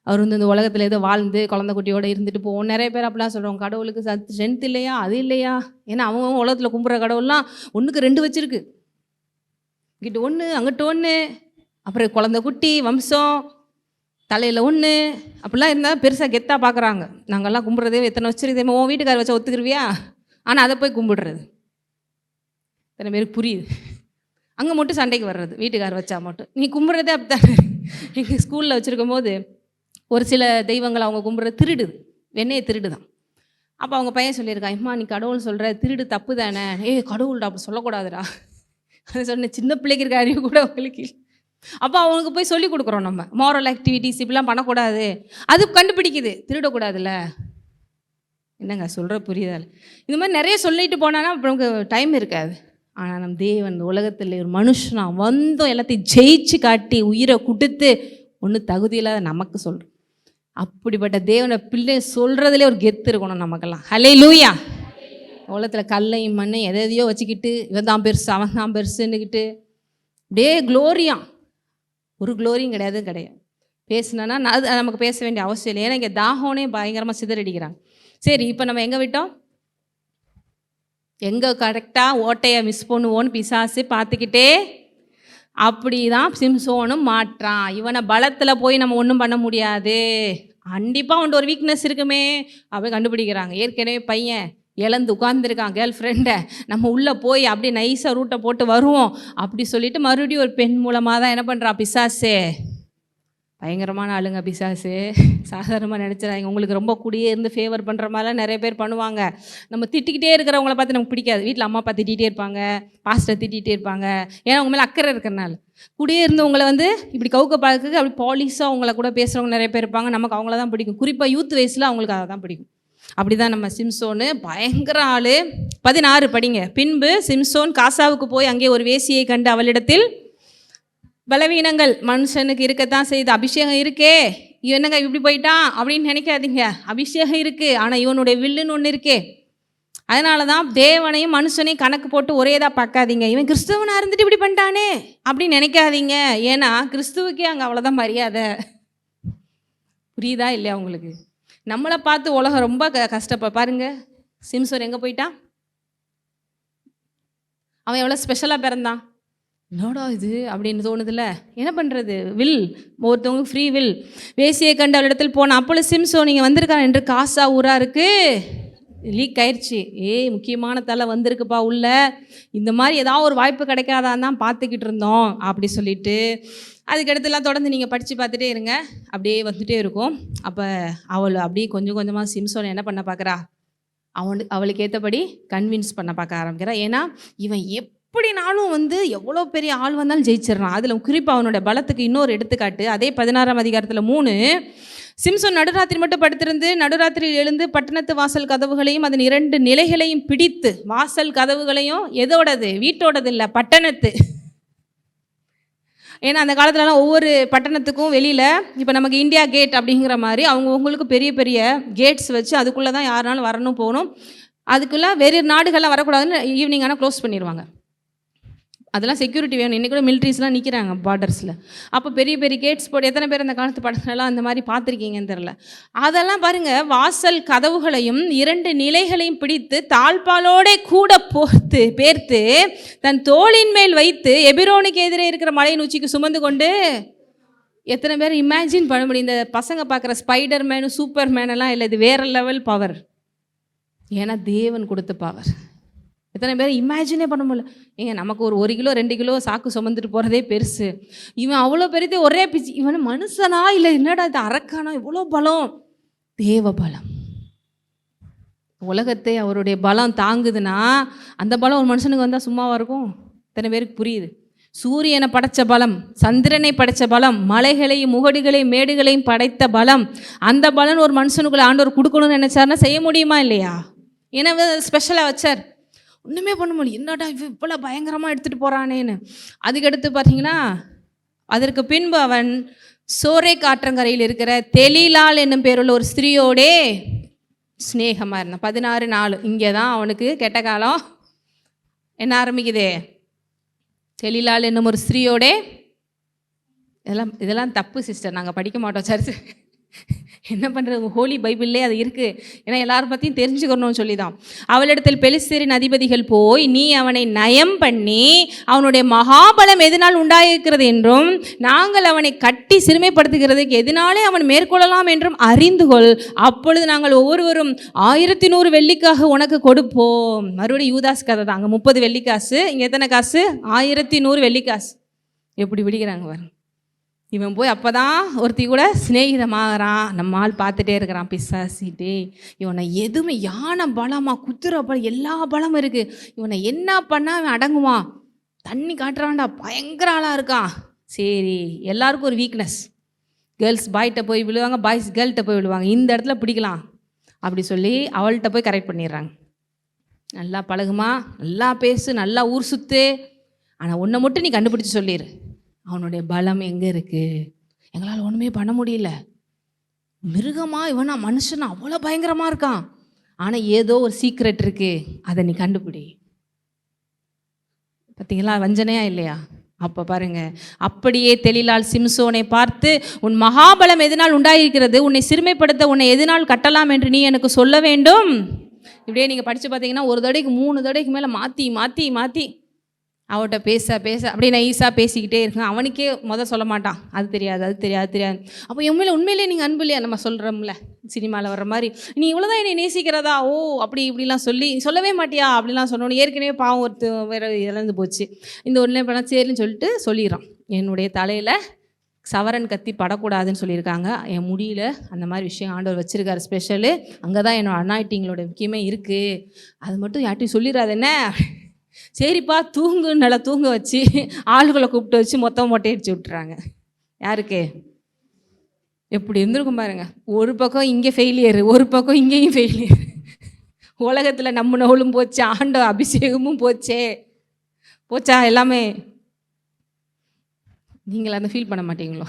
Speaker 1: அவர் வந்து இந்த உலகத்தில் ஏதோ வாழ்ந்து குழந்தை குட்டியோடு இருந்துட்டு போவோம். நிறைய பேர் அப்படிலாம் சொல்கிறோம், கடவுளுக்கு ஸ்ட்ரென்த் இல்லையா, அது இல்லையா. ஏன்னா அவங்க உலகத்தில் கும்பிட்ற கடவுள்லாம் 1க்கு 2 வச்சுருக்கு. இங்கிட்டு 1 அங்கிட்டு 1, அப்புறம் குழந்தை குட்டி வம்சம் தலையில் 1 அப்படிலாம் இருந்தால் பெருசாக கெத்தாக பார்க்குறாங்க. நாங்கள்லாம் கும்பிட்றதே எத்தனை வச்சுருக்கேன், உன் வீட்டுக்கார வச்சா ஒத்துக்குருவியா? ஆனால் அதை போய் கும்பிடுறது எத்தனை பேருக்கு புரியுது? அங்கே மட்டும் சண்டைக்கு வர்றது, வீட்டுக்கார வச்சா மட்டும். நீ கும்பிட்றதே அப்படித்தானே. எங்கள் ஸ்கூலில் வச்சுருக்கும் போது ஒரு சில தெய்வங்கள் அவங்க கும்பிட்றது திருடுது, வெண்ணையை திருடுதான். அப்போ அவங்க பையன் சொல்லியிருக்கான், அம்மா நீ கடவுள் சொல்கிற திருடு தப்பு தானே. கடவுள்டா அப்படி சொல்லக்கூடாதுடா. அதை சொன்னேன், சின்ன பிள்ளைக்கு இருக்க அறிவு கூட அவங்களுக்கு. அப்போ அவங்களுக்கு போய் சொல்லி கொடுக்குறோம், நம்ம மாரல் ஆக்டிவிட்டிஸ் இப்படிலாம் பண்ணக்கூடாது. அது கண்டுபிடிக்குது, திருடக்கூடாதுல்ல. என்னங்க சொல்கிற புரியுதா? இந்த மாதிரி நிறைய சொல்லிட்டு போனான்னா அப்புறம் நமக்கு டைம் இருக்காது. ஆனால் நம் தேவன் உலகத்தில் ஒரு மனுஷனா வந்தோம், எல்லாத்தையும் ஜெயிச்சு காட்டி உயிரை கொடுத்து ஒன்றும் தகுதியில்லாத நமக்கு சொல்கிறோம். அப்படிப்பட்ட தேவனை பிள்ளை சொல்கிறதுலே ஒரு கெத்து இருக்கணும் நமக்கெல்லாம். ஹல்லேலூயா. உலகத்தில் கல்லையும் மண்ணையும் எதையோ வச்சுக்கிட்டு இவன் தான் பெருசு அவன் தான் பெருசுன்னுக்கிட்டு அப்படியே க்ளோரியா, ஒரு க்ளோரியும் கிடையாது. பேசுனா அது நமக்கு பேச வேண்டிய அவசியம் இல்லை. ஏன்னா இங்கே தாகோனே பயங்கரமாக சிதறடிக்கிறாங்க. சரி, இப்போ நம்ம எங்கே விட்டோம்? எங்கே கரெக்டாக ஓட்டையை மிஸ் பண்ணுவோன்னு பிசாசு பார்த்துக்கிட்டே அப்படி தான் சிம்சோனும் மாற்றான். இவனை பலத்தில் போய் நம்ம ஒன்றும் பண்ண முடியாது, கண்டிப்பாக அவன்கிட்ட ஒரு வீக்னஸ் இருக்குமே அப்படி கண்டுபிடிக்கிறாங்க. ஏற்கனவே பையன் இழந்து உட்காந்துருக்கான் கேர்ள் ஃப்ரெண்டை, நம்ம உள்ளே போய் அப்படி நைஸாக ரூட்டை போட்டு வருவோம் அப்படி சொல்லிட்டு மறுபடியும் ஒரு பெண் மூலமாக தான் என்ன பண்ணுறான் பிசாசு. பயங்கரமான ஆளுங்க பிசாசு, சாதாரணமாக நினச்சிடாங்க. உங்களுக்கு ரொம்ப கூடியே இருந்து ஃபேவர் பண்ணுற மாதிரிலாம் நிறைய பேர் பண்ணுவாங்க. நம்ம திட்டிக்கிட்டே இருக்கிறவங்கள பார்த்து நமக்கு பிடிக்காது. வீட்டில் அம்மா அப்பா திட்டிகிட்டே இருப்பாங்க, பாஸ்டர் திட்டிகிட்டே இருப்பாங்க, ஏன்னா அவங்க மேலே அக்கறை இருக்கிறனால. கூடயே இருந்தவங்களை வந்து இப்படி கவுக்க பார்க்க அப்படி பாலிஸாக அவங்கள கூட பேசுகிறவங்க நிறைய பேர் இருப்பாங்க. நமக்கு அவங்கள தான் பிடிக்கும். குறிப்பாக யூத் வயசில் அவங்களுக்கு அதை தான் பிடிக்கும். அப்படி தான் நம்ம சிம்சோனு பயங்கர ஆள். 16 படிங்க. பின்பு சிம்சோன் காசாவுக்கு போய் அங்கே ஒரு வேசியை கண்டு அவளிடத்தில், பலவீனங்கள் மனுஷனுக்கு இருக்கத்தான் செய்யுது, அபிஷேகம் இருக்கே, என்னங்க இப்படி போயிட்டான் அப்படின்னு நினைக்காதீங்க. அபிஷேகம் இருக்குது, ஆனால் இவனுடைய வில்லுன்னு ஒன்று இருக்கே. அதனால தான் தேவனையும் மனுஷனையும் கணக்கு போட்டு ஒரேதாக பார்க்காதீங்க. இவன் கிறிஸ்தவனாக இருந்துட்டு இப்படி பண்ணிட்டானே அப்படின்னு நினைக்காதீங்க. ஏன்னா கிறிஸ்துவுக்கே அங்கே அவ்வளோதான் மரியாதை. புரியுதா இல்லையா உங்களுக்கு? நம்மளை பார்த்து உலகம் ரொம்ப பாருங்க. சிம்சோன் எங்கே போயிட்டான்? அவன் எவ்வளோ ஸ்பெஷலாக பிறந்தான். என்னோட இது அப்படின்னு தோணுதில்ல. என்ன பண்ணுறது? வில், ஒருத்தவங்க ஃப்ரீ வில். வேசியை கண்டு அவள் இடத்தில் போனான். அப்பொழுது சிம்சோன் நீங்கள் வந்திருக்கான் என்று காசா ஊராருக்கு லீக் ஆயிடுச்சு. முக்கியமான தலை வந்திருக்குப்பா உள்ள, இந்த மாதிரி ஏதாவது ஒரு வாய்ப்பு கிடைக்காதான் தான் பார்த்துக்கிட்டு இருந்தோம் அப்படி சொல்லிட்டு, அதுக்கடுத்துலாம் தொடர்ந்து நீங்கள் படித்து பார்த்துட்டே இருங்க, அப்படியே வந்துகிட்டே இருக்கும். அப்போ அவள் அப்படியே கொஞ்சம் கொஞ்சமாக சிம்சோனை என்ன பண்ண பார்க்குறா, அவளுக்கு ஏற்றபடி கன்வின்ஸ் பண்ண பார்க்க ஆரம்பிக்கிறா. ஏன்னா இவன் எப்படினாலும் வந்து எவ்வளோ பெரிய ஆள் வந்தாலும் ஜெயிச்சிடறான். அதில் குறிப்பாக அவனோட பலத்துக்கு இன்னொரு எடுத்துக்காட்டு அதே 16ஆம் அதிகாரத்தில் 3. சிம்சோன் நடுராத்திரி மட்டும் படுத்திருந்து நடுராத்திரியில் எழுந்து பட்டணத்து வாசல் கதவுகளையும் அதன் 2 நிலைகளையும் பிடித்து, வாசல் கதவுகளையும் எதோடது? வீட்டோடது இல்லை, பட்டணத்து. ஏன்னா அந்த காலத்துலலாம் ஒவ்வொரு பட்டணத்துக்கும் வெளியில், இப்போ நமக்கு இந்தியா கேட் அப்படிங்கிற மாதிரி அவங்களுக்கு பெரிய பெரிய கேட்ஸ் வச்சு அதுக்குள்ளே தான் யாருனாலும் வரணும் போகணும். அதுக்குள்ளே வேறு நாடுகள்லாம் வரக்கூடாதுன்னு ஈவினிங் ஆனால் க்ளோஸ் பண்ணிடுவாங்க. அதெல்லாம் செக்யூரிட்டி வேணும். இன்றைக்கி கூட மிலிட்ரிஸ்லாம் நிற்கிறாங்க பார்டர்ஸில். அப்போ பெரிய பெரிய கேட்ஸ் போட்டு, எத்தனை பேர் அந்த காலத்து படத்துலலாம் அந்த மாதிரி பார்த்துருக்கீங்கன்னு தெரில. அதெல்லாம் பாருங்கள், வாசல் கதவுகளையும் 2 நிலைகளையும் பிடித்து தாழ்பாலோட கூட பேர்த்து தன் தோளின் மேல் வைத்து எபிரோனுக்கு எதிரே இருக்கிற மலையின் உச்சிக்கு சுமந்து கொண்டு, எத்தனை பேர் இமேஜின் பண்ண முடியும்? இந்த பசங்க பார்க்குற ஸ்பைடர் மேனு சூப்பர் மேனெல்லாம் இல்லை, இது வேறு லெவல் பவர். ஏன்னா தேவன் கொடுத்த பவர். எத்தனை பேர் இமேஜினே பண்ண முடியல. ஏங்க நமக்கு ஒரு கிலோ 2 கிலோ சாக்கு சுமந்துட்டு போகிறதே பெருசு. இவன் அவ்வளோ பெரிய ஒரே பிச்சு. இவன் மனுஷனா இல்லை என்னடா இது அரக்கானா, இவ்வளோ பலம். தேவ பலம். உலகத்தை அவருடைய பலம் தாங்குதுன்னா அந்த பலம் ஒரு மனுஷனுக்கு வந்தால் சும்மாவாக இருக்கும்? இத்தனை பேருக்கு புரியுது. சூரியனை படைத்த பலம், சந்திரனை படைத்த பலம், மலைகளையும் முகடுகளையும் மேடுகளையும் படைத்த பலம், அந்த பலன் ஒரு மனுஷனுக்குள்ள ஆண்டவர் கொடுக்கணும்னு நினைச்சாருன்னா செய்ய முடியுமா இல்லையா? ஏன்னா ஸ்பெஷலாக வச்சார். ஒன்றுமே பண்ண முடியும். என்னடா இவ்வளோ பயங்கரமாக எடுத்துகிட்டு போகிறானேன்னு. அதுக்கடுத்து பார்த்தீங்கன்னா அதற்கு பின்பு அவன் சோரே காற்றங்கரையில் இருக்கிற தெலீலாள் என்னும் பேருள்ள ஒரு ஸ்திரீயோடே ஸ்நேகமாக இருந்தான். 16:4. இங்கே தான் அவனுக்கு கெட்ட காலம் என்ன ஆரம்பிக்குது. தெலீலாள் என்னும் ஒரு ஸ்திரீயோடே. இதெல்லாம் தப்பு சிஸ்டர், நாங்கள் படிக்க மாட்டோம் சர்ச்சு. என்ன பண்ணுறது, ஹோலி பைபிள்லே அது இருக்குது. ஏன்னா எல்லாரும் பற்றியும் தெரிஞ்சுக்கணும்னு சொல்லி தான். அவளிடத்தில் பெலிஸ்தரின் அதிபதிகள் போய், நீ அவனை நயம் பண்ணி அவனுடைய மகாபலம் எதனால் உண்டாயிருக்கிறது என்றும், நாங்கள் அவனை கட்டி சிறுமைப்படுத்துகிறதுக்கு எதனாலே அவன் மேற்கொள்ளலாம் என்றும் அறிந்து கொள். அப்பொழுது நாங்கள் ஒவ்வொருவரும் 1100 வெள்ளிக்காக உனக்கு கொடுப்போம். மறுபடியும் யூதாஸ் கதை தான். அங்கே 30 வெள்ளிக்காசு, இங்கே எத்தனை காசு? 1100 வெள்ளிக்காசு. எப்படி பிடிக்கிறாங்க பாருங்க. இவன் போய் அப்போ தான் ஒருத்தி கூட சிநேகிதமாகறான். நம்ம ஆள் பார்த்துட்டே இருக்கிறான் பிசாசிட்டே. இவனை எதுவுமே யானை பலமாக குத்துற பலம் எல்லா பலமும் இருக்குது. இவனை என்ன பண்ணால் அவன் அடங்குவான்? தண்ணி காட்டுறான்டா, பயங்கர ஆளாக இருக்கான். சரி, எல்லாருக்கும் ஒரு வீக்னஸ். கேர்ள்ஸ் பாய்கிட்ட போய் விழுவாங்க, பாய்ஸ் கேர்ள்கிட்ட போய் விழுவாங்க. இந்த இடத்துல பிடிக்கலாம் அப்படி சொல்லி அவள்கிட்ட போய் கரெக்ட் பண்ணிடுறாங்க. நல்லா பழகுமா, நல்லா பேசு, நல்லா ஊர் சுற்று, ஆனால் ஒன்றை மட்டும் நீ கண்டுபிடிச்சி சொல்லிடு, அவனுடைய பலம் எங்கே இருக்குது? எங்களால் ஒன்றுமே பண்ண முடியல. மிருகமா இவனா மனுஷனா அவ்வளோ பயங்கரமாக இருக்கான், ஆனால் ஏதோ ஒரு சீக்ரெட் இருக்குது, அதை நீ கண்டுபிடி. பார்த்தீங்களா வஞ்சனையா இல்லையா? அப்போ பாருங்க, அப்படியே தெலீலாள் சிம்சோனை பார்த்து, உன் மகாபலம் எதனால் உண்டாயிருக்கிறது? உன்னை சிறுமைப்படுத்த உன்னை எதனால் கட்டலாம் என்று நீ எனக்கு சொல்ல வேண்டும். இப்படியே நீங்கள் படித்து பார்த்தீங்கன்னா ஒரு தடவைக்கு 3 தடவைக்கு மேலே மாற்றி மாற்றி மாற்றி அவட்ட பேச பேச அப்படியே நைஸாக பேசிக்கிட்டே இருக்கேன். அவனுக்கே சொல்ல மாட்டான், அது தெரியாது அது தெரியாது அது தெரியாது. அப்போ உண்மையிலே நீங்கள் அன்பு இல்லையா? நம்ம சொல்கிறோம்ல சினிமாவில் வர்ற மாதிரி, நீ இவ்வளோதான் என்னை நேசிக்கிறதா, ஓ அப்படி இப்படிலாம் சொல்லி சொல்லவே மாட்டியா அப்படிலாம் சொன்னோன்னு ஏற்கனவே பாவம் வேறு இழந்து போச்சு. இந்த ஒன்றே பண்ணால் சரின்னு சொல்லிட்டு சொல்லிடுறான். என்னுடைய தலையில் சவரன் கத்தி படக்கூடாதுன்னு சொல்லியிருக்காங்க, என் முடியல அந்த மாதிரி விஷயம் ஆண்டவர் வச்சுருக்காரு ஸ்பெஷலு. அங்கே தான் என்னோட அனாயிட்டிங்களோட முக்கியமே இருக்குது, அது மட்டும் யார்ட்டையும் சொல்லிடாது என்ன. சரிப்பா தூங்குன்னு நல்லா தூங்க வச்சு ஆளுகளை கூப்பிட்டு வச்சு மொத்தம் மொட்டையடிச்சு விட்டுறாங்க. யாருக்கு? எப்படி இருந்திருக்கும் பாருங்க. ஒரு பக்கம் இங்கே ஃபெயிலியரு, ஒரு பக்கம் இங்கேயும் ஃபெயிலியர். உலகத்தில் நம்ம நோலும் போச்சு, ஆண்ட அபிஷேகமும் போச்சா எல்லாமே. நீங்கள் அந்த ஃபீல் பண்ண மாட்டீங்களோ?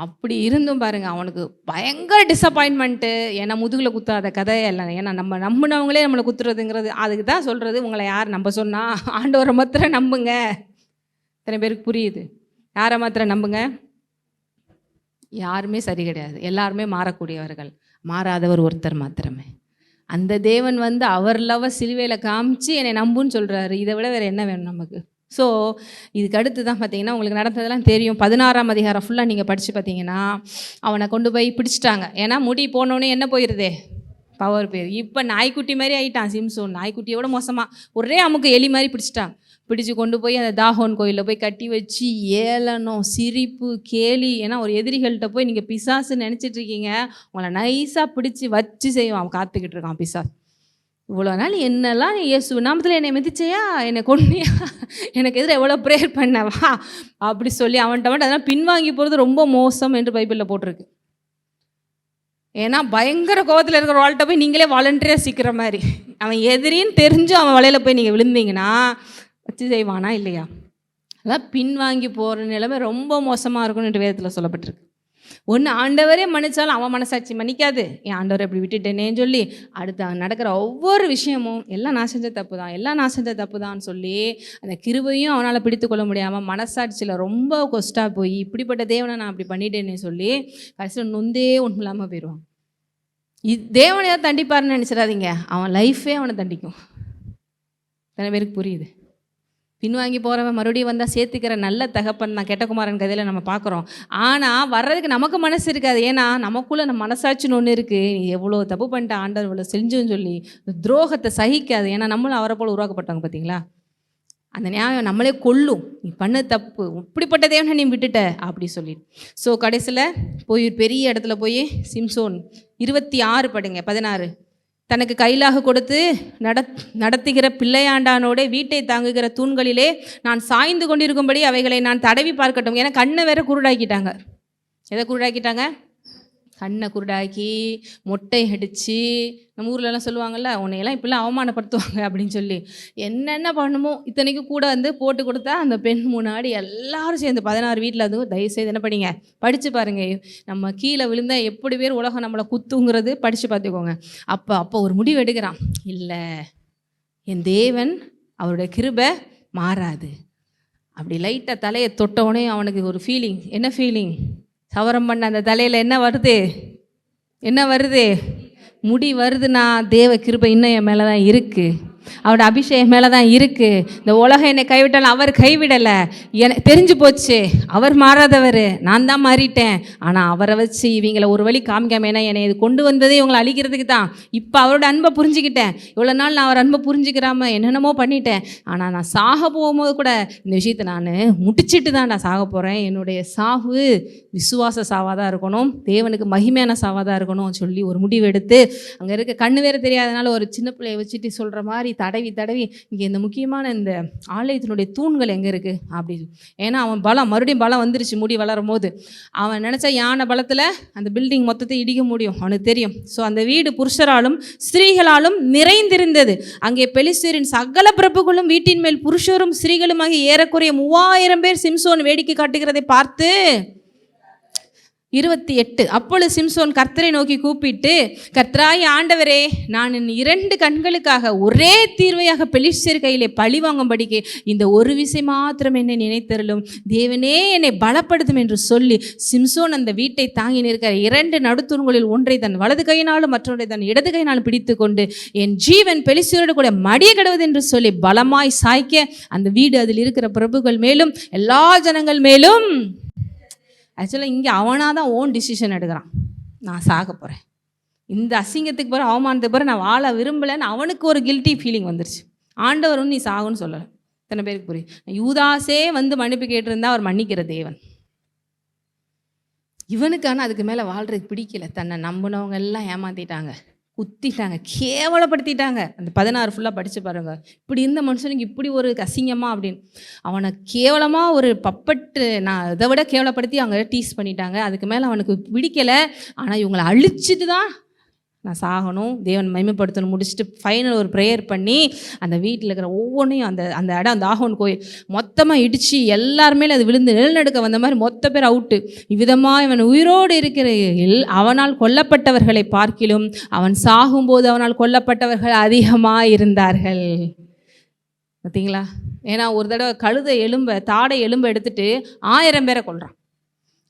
Speaker 1: அப்படி இருந்தும் பாருங்க, அவனுக்கு பயங்கர டிசப்பாயின்மெண்ட்டு. ஏன்னா முதுகில் குத்தாத கதை எல்லாம். ஏன்னா நம்ம நம்பினவங்களே நம்மளை குத்துறதுங்கிறது. அதுக்கு தான் சொல்கிறது, உங்களை யார் நம்ப சொன்னால்? ஆண்டவரை மாத்திரம் நம்புங்க. இத்தனை பேருக்கு புரியுது? யாரை மாத்திரம் நம்புங்க? யாருமே சரி கிடையாது, எல்லாருமே மாறக்கூடியவர்கள். மாறாதவர் ஒருத்தர் மாத்திரமே. அந்த தேவன் அவர் லவ் சிலுவையில் காமிச்சு என்னை நம்புன்னு சொல்கிறாரு. இதை விட வேறு என்ன வேணும் நமக்கு? ஸோ இதுக்கு அடுத்து தான் பார்த்தீங்கன்னா உங்களுக்கு நடந்ததெல்லாம் தெரியும். 16ஆம் அதிகாரம் ஃபுல்லாக நீங்கள் படித்து பார்த்தீங்கன்னா, அவனை கொண்டு போய் பிடிச்சிட்டாங்க. ஏன்னா முடி போனோடனே என்ன போயிடுதே, பவர் பேர். இப்போ நாய்க்குட்டி மாதிரி ஆகிட்டான் சிம்சோன். நாய்க்குட்டியோட மோசமாக ஒரே அமுக்கு எலி மாதிரி பிடிச்சிட்டாங்க. பிடிச்சி கொண்டு போய் அந்த தாகோன் கோயிலில் போய் கட்டி வச்சு ஏளனம், சிரிப்பு, கேலி. ஏன்னா ஒரு எதிரிகள்கிட்ட போய் நீங்கள் பிசாசுன்னு நினச்சிட்ருக்கீங்க, உங்களை நைஸாக பிடிச்சி வச்சு செய்வான், காத்துக்கிட்டு இருக்கான் பிசாஸ். இவ்வளோ நாள் என்னெல்லாம் நீ இயேசு நாமத்தில் என்னை மிதிச்சையா, என்னை கொன்னியா, எனக்கு எதிராக எவ்வளோ ப்ரேயர் பண்ணவா அப்படி சொல்லி அவன்கிட்ட அதெல்லாம் பின்வாங்கி போகிறது ரொம்ப மோசம் என்று பைபிளில் போட்டிருக்கு. ஏன்னா பயங்கர கோபத்தில் இருக்கிற வாழ்கிட்ட போய் நீங்களே வாலண்டியராக சீக்கிர மாதிரி, அவன் எதிரின்னு தெரிஞ்சும் அவன் வலையில் போய் நீங்கள் விழுந்தீங்கன்னா வச்சு செய்வானா இல்லையா? அதான் பின்வாங்கி போகிற நிலைமை ரொம்ப மோசமாக இருக்கும்னு என்று வேதத்தில் சொல்லப்பட்டிருக்கு. ஒன்று ஆண்டவரே மன்னிச்சாலும் அவன் மனசாட்சி மன்னிக்காது, என் ஆண்டவரை இப்படி விட்டுட்டேனேன்னு சொல்லி அடுத்து நடக்கிற ஒவ்வொரு விஷயமும் எல்லாம் நான் செஞ்ச தப்பு தான், எல்லாம் நான் செஞ்ச தப்பு தான் சொல்லி அந்த கிருபையும் அவனால் பிடித்து கொள்ள முடியாமல் மனசாட்சியில் ரொம்ப கொஸ்டாக போய் இப்படிப்பட்ட தேவனை நான் அப்படி பண்ணிட்டேன்னு சொல்லி கடைசியில் நொந்தே ஒன்றும் இல்லாமல் போயிடுவான். தேவனை ஏதாவது தண்டிப்பாருன்னு நினச்சிடாதீங்க, அவன் லைஃபே அவனை தண்டிக்கும். சில பேருக்கு புரியுது? பின்வாங்கி போகிறவன் மறுபடியும் வந்தால் சேர்த்துக்கிற நல்ல தகப்பன் தான் கெட்ட குமாரன் கதையில் நம்ம பார்க்குறோம். ஆனால் வர்றதுக்கு நமக்கு மனசு இருக்காது. ஏன்னா நமக்குள்ளே நம்ம மனசாட்சின்னு ஒன்று இருக்குது. நீ எவ்வளோ தப்பு பண்ணிட்ட, ஆண்டவர் இவ்வளோ செஞ்சுன்னு சொல்லி துரோகத்தை சகிக்காது. ஏன்னா நம்மளும் அவரை போல் உருவாக்கப்பட்டவங்க பார்த்தீங்களா. அந்த நியாயம் நம்மளே கொல்லும். நீ பண்ண தப்பு, இப்படிப்பட்ட தேவனை நீ விட்டுட்ட அப்படி சொல்லிட்டு. ஸோ கடைசியில் போய் பெரிய இடத்துல போய் சிம்சோன் 26 படுங்க 16 தனக்கு கையிலாக கொடுத்து நடத்துகிற பிள்ளையாண்டானோட வீட்டை தாங்குகிற தூண்களிலே நான் சாய்ந்து கொண்டிருக்கும்படி அவைகளை நான் தடவி பார்க்கட்டும். ஏன்னா கண்ணை வேற குருடாக்கிட்டாங்க. எதை குருடாக்கிட்டாங்க? கண்ணை குருடாக்கி மொட்டை அடித்து, நம்ம ஊர்லலாம் சொல்லுவாங்கள்ல, உன்னையெல்லாம் இப்படிலாம் அவமானப்படுத்துவாங்க அப்படின்னு சொல்லி என்னென்ன பண்ணுமோ இத்தனைக்கும் கூட வந்து போட்டு கொடுத்தா அந்த பெண் முன்னாடி எல்லாரும் சேர்ந்து 16 வீட்டில் அதுவும் தயவுசெய்து என்ன பண்ணிங்க, படித்து பாருங்கள். நம்ம கீழே விழுந்தால் எப்படி பேர் உலகம் நம்மளை குத்துங்கிறது படித்து பார்த்துக்கோங்க. அப்போ ஒரு முடிவு எடுக்கிறான். இல்லை, என் தேவன் அவருடைய கிருபை மாறாது. அப்படி லைட்டாக தலையை தொட்டவுடனே அவனுக்கு ஒரு ஃபீலிங். என்ன ஃபீலிங்? சவரம் பண்ண அந்த தலையில் என்ன வருது? முடி வருதுன்னா தேவ கிருபை இன்னும் என் மேலே தான் இருக்குது. அவரோட அபிஷேகம் மேலே தான் இருக்குது. இந்த உலகம் என்னை கைவிட்டாலும் அவர் கைவிடலை. எனக்கு தெரிஞ்சு போச்சு, அவர் மாறாதவர், நான் தான் மாறிட்டேன். ஆனால் அவரை வச்சு இவங்களை ஒரு வழி காமிக்காம, ஏன்னா என்னை இது கொண்டு வந்ததே இவங்களை அழிக்கிறதுக்கு தான். இப்போ அவரோட அன்பை புரிஞ்சுக்கிட்டேன். இவ்வளோ நாள் நான் அவர் அன்பை புரிஞ்சுக்கிறாம என்னென்னமோ பண்ணிட்டேன். ஆனால் நான் சாக போகும்போது கூட இந்த விஷயத்தை நான் முடிச்சுட்டு தான் நான் சாக போகிறேன். என்னுடைய சாவு விசுவாச சாவாக தான் இருக்கணும், தேவனுக்கு மகிமையான சாவாக தான் இருக்கணும் சொல்லி ஒரு முடிவு எடுத்து, அங்கே இருக்க கண்ணு வேறு தெரியாதனால ஒரு சின்ன பிள்ளையை வச்சுட்டு சொல்கிற மாதிரி தடவி இங்கே இந்த முக்கியமான இந்த ஆலயத்தினுடைய தூண்கள் எங்கே இருக்குது அப்படி. ஏன்னா அவன் மறுபடியும் பலம் வந்துருச்சு. முடி வளரும் போது அவன் நினச்சா யானை பலத்தில் அந்த பில்டிங் மொத்தத்தை இடிக்க முடியும், அவனுக்கு தெரியும். ஸோ அந்த வீடு புருஷராலும் ஸ்திரீகளாலும் நிறைந்திருந்தது. அங்கே பெலிஸ்தரின் சகல பிரபுக்களும் வீட்டின் மேல் புருஷரும் ஸ்திரீகளுமாகி ஏறக்குறைய 3000 பேர் சிம்சோன் வேடிக்கை காட்டுகிறதை பார்த்து 28 அப்பொழுது சிம்சோன் கர்த்தரை நோக்கி கூப்பிட்டு, கர்த்தராகிய ஆண்டவரே, நான் என் 2 கண்களுக்காக ஒரே தீர்வையாக பெலிஸ்தர் கையிலே பழி வாங்கும்படிக்கு இந்த ஒரு விசை மாத்திரம் என்னை நினைத்தருளும். தேவனே என்னை பலப்படுத்தும் என்று சொல்லி சிம்சோன் அந்த வீட்டை தாங்கி நிற்கிற 2 நடுத்தூண்களில் ஒன்றை தன் வலது கையினாலும் மற்றொன்றை தன் இடது கையினாலும் பிடித்து கொண்டு, என் ஜீவன் பெலிஸ்தரோடு கூட மடிய கிடவது என்று சொல்லி பலமாய் சாய்க்க அந்த வீடு அதில் இருக்கிற பிரபுக்கள் மேலும் எல்லா ஜனங்கள் மேலும். ஆக்சுவலாக இங்கே அவனாக தான் ஓன் டிசிஷன் எடுக்கிறான். நான் சாக போகிறேன், இந்த அசிங்கத்துக்கு பிறகு அவமானத்துக்கு பிறகு நான் வாழ விரும்பலைன்னு அவனுக்கு ஒரு கில்ட்டி ஃபீலிங் வந்துருச்சு. ஆண்டவரும் நீ சாகுன்னு சொல்லலை. இத்தனை பேருக்கு புரியுது. யூதாஸே வந்து மன்னிப்பு கேட்டிருந்தா அவர் மன்னிக்கிற தேவன். இவனுக்கான அதுக்கு மேலே வாழ்றதுக்கு பிடிக்கல. தன்னை நம்பினவங்க எல்லாம் ஏமாற்றிட்டாங்க, குத்திட்டாங்க, கேவலப்படுத்திட்டாங்க. அந்த 16 ஃபுல்லாக படித்து பாருங்க. இப்படி இருந்த மனுஷனுக்கு இப்படி ஒரு அசிங்கமா அப்படின்னு அவனை கேவலமாக ஒரு பப்பட்டு, நான் இதை விட கேவலப்படுத்தி அவங்க டீஸ் பண்ணிட்டாங்க. அதுக்கு மேலே அவனுக்கு பிடிக்கலை. ஆனால் இவங்களை அழிச்சிட்டு தான் நான் சாகணும், தேவன் மகிமைப்படுத்தணும் முடிச்சுட்டு ஃபைனல் ஒரு ப்ரேயர் பண்ணி அந்த வீட்டில் இருக்கிற ஒவ்வொன்றையும் அந்த இடம், அந்த ஆகோன் கோயில் மொத்தமாக இடித்து எல்லாருமே அது விழுந்து நிலநடுக்க வந்த மாதிரி மொத்த பேர் அவுட்டு. இவ்விதமாக இவன் உயிரோடு இருக்கிற அவனால் கொல்லப்பட்டவர்களை பார்க்கிலும் அவன் சாகும்போது அவனால் கொல்லப்பட்டவர்கள் அதிகமாக இருந்தார்கள். பார்த்தீங்களா? ஏன்னா ஒரு தடவை கழுதை தாடை எலும்பை எடுத்துட்டு 1000 பேரை கொல்றான்.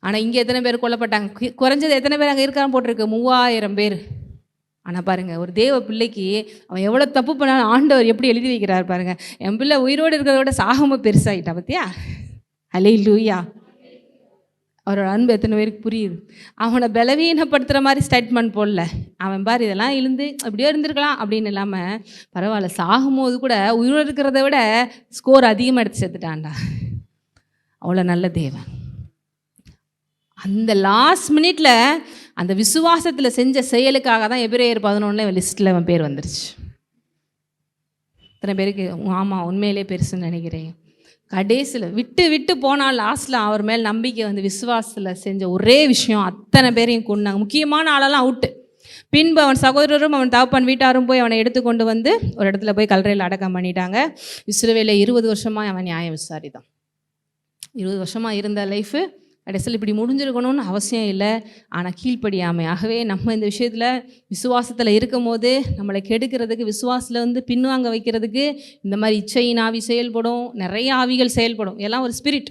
Speaker 1: ஆனால் இங்கே எத்தனை பேர் கொல்லப்பட்டாங்க? குறைஞ்சது எத்தனை பேர் அங்கே இருக்கான்னு போட்டிருக்கு? 3000 பேர். ஆனால் பாருங்கள், ஒரு தேவ பிள்ளைக்கு அவன் எவ்வளோ தப்பு பண்ணாலும் ஆண்டவர் எப்படி எழுதி வைக்கிறார் பாருங்கள். என் பிள்ளை உயிரோடு இருக்கிறத விட சாகாமல் பெருசாகிட்டா. பார்த்தியா? அல்லேலூயா. அவரோட அன்பு எத்தனை பேருக்கு புரியுது? அவனை பலவீனப்படுத்துகிற மாதிரி ஸ்டேட்மெண்ட் போடல. அவன் பாரு இதெல்லாம் இழுந்து அப்படியே இருந்திருக்கலாம் அப்படின்னு இல்லாமல், பரவாயில்ல, சாகும்போது கூட உயிரோடு இருக்கிறத விட ஸ்கோர் அதிகமாக எடுத்து சேர்த்துட்டான்டா. அவ்வளோ நல்ல தேவன். அந்த லாஸ்ட் மினிட்ல அந்த விசுவாசத்தில் செஞ்ச செயலுக்காக தான் எபிரேயர் 11 லிஸ்ட்டில் அவன் பேர் வந்துருச்சு. இத்தனை பேருக்கு ஆமாம் உண்மையிலே பெருசுன்னு நினைக்கிறேன். கடைசியில் விட்டு போனால் லாஸ்ட்டில் அவர் மேல் நம்பிக்கை வந்து விசுவாசத்தில் செஞ்ச ஒரே விஷயம் அத்தனை பேரையும் கொண்டாங்க. முக்கியமான ஆளெல்லாம் அவுட்டு. பின்பு அவன் சகோதரரும் அவன் தகப்பன் வீட்டாரும் போய் அவனை எடுத்துக்கொண்டு வந்து ஒரு இடத்துல போய் கல்லறையில் அடக்கம் பண்ணிட்டாங்க. இஸ்ரவேலில் 20 வருஷமாக அவன் நியாயம் விசாரித்தான். 20 வருஷமாக இருந்த லைஃபு கடைசியில் இப்படி முடிஞ்சிருக்கணும்னு அவசியம் இல்லை. ஆனால் கீழ்ப்படியாமை. ஆகவே நம்ம இந்த விஷயத்தில் விசுவாசத்தில் இருக்கும் போது நம்மளை கெடுக்கிறதுக்கு, விசுவாசத்தில் வந்து பின்வாங்க வைக்கிறதுக்கு இந்த மாதிரி இச்சையின் ஆவி செயல்படும், நிறைய ஆவிகள் செயல்படும். இதெல்லாம் ஒரு ஸ்பிரிட்.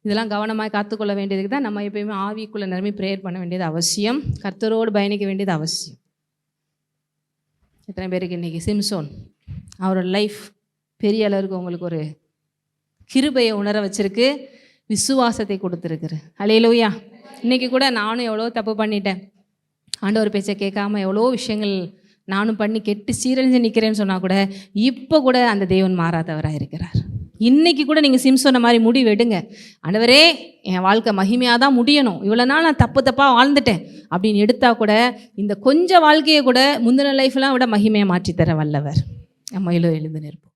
Speaker 1: இதெல்லாம் கவனமாக காத்துக்கொள்ள வேண்டியதுக்கு தான் நம்ம எப்பயுமே ஆவிக்குள்ளே நிரம்பி ப்ரேயர் பண்ண வேண்டியது அவசியம். கர்த்தரோடு பயணிக்க வேண்டியது அவசியம். எத்தனை பேருக்கு இன்றைக்கி சிம்சோன் அவரோட லைஃப் பெரிய அளவுக்கு உங்களுக்கு ஒரு கிருபையை உணர வச்சிருக்கு, விசுவாசத்தை கொடுத்துருக்குற. அல்லேலூயா. இன்னைக்கு கூட நானும் எவ்வளோ தப்பு பண்ணிட்டேன், ஆண்டவர் பேச்சை கேட்காம எவ்வளோ விஷயங்கள் நானும் பண்ணி கெட்டு சீரழிஞ்சு நிற்கிறேன்னு சொன்னால் கூட இப்போ கூட அந்த தேவன் மாறாதவராக இருக்கிறார். இன்றைக்கி கூட நீங்கள் சிம்சோன மாதிரி முடிவு எடுங்க, ஆண்டவரே என் வாழ்க்கை மகிமையாக தான் முடியணும், இவ்வளோ நாள் நான் தப்பாக வாழ்ந்துட்டேன் அப்படின்னு எடுத்தால் கூட இந்த கொஞ்சம் வாழ்க்கையை கூட முந்தின லைஃப்லாம் விட மகிமையை மாற்றித்தர வல்லவர். நம்ம எழுந்து நிற்போம்.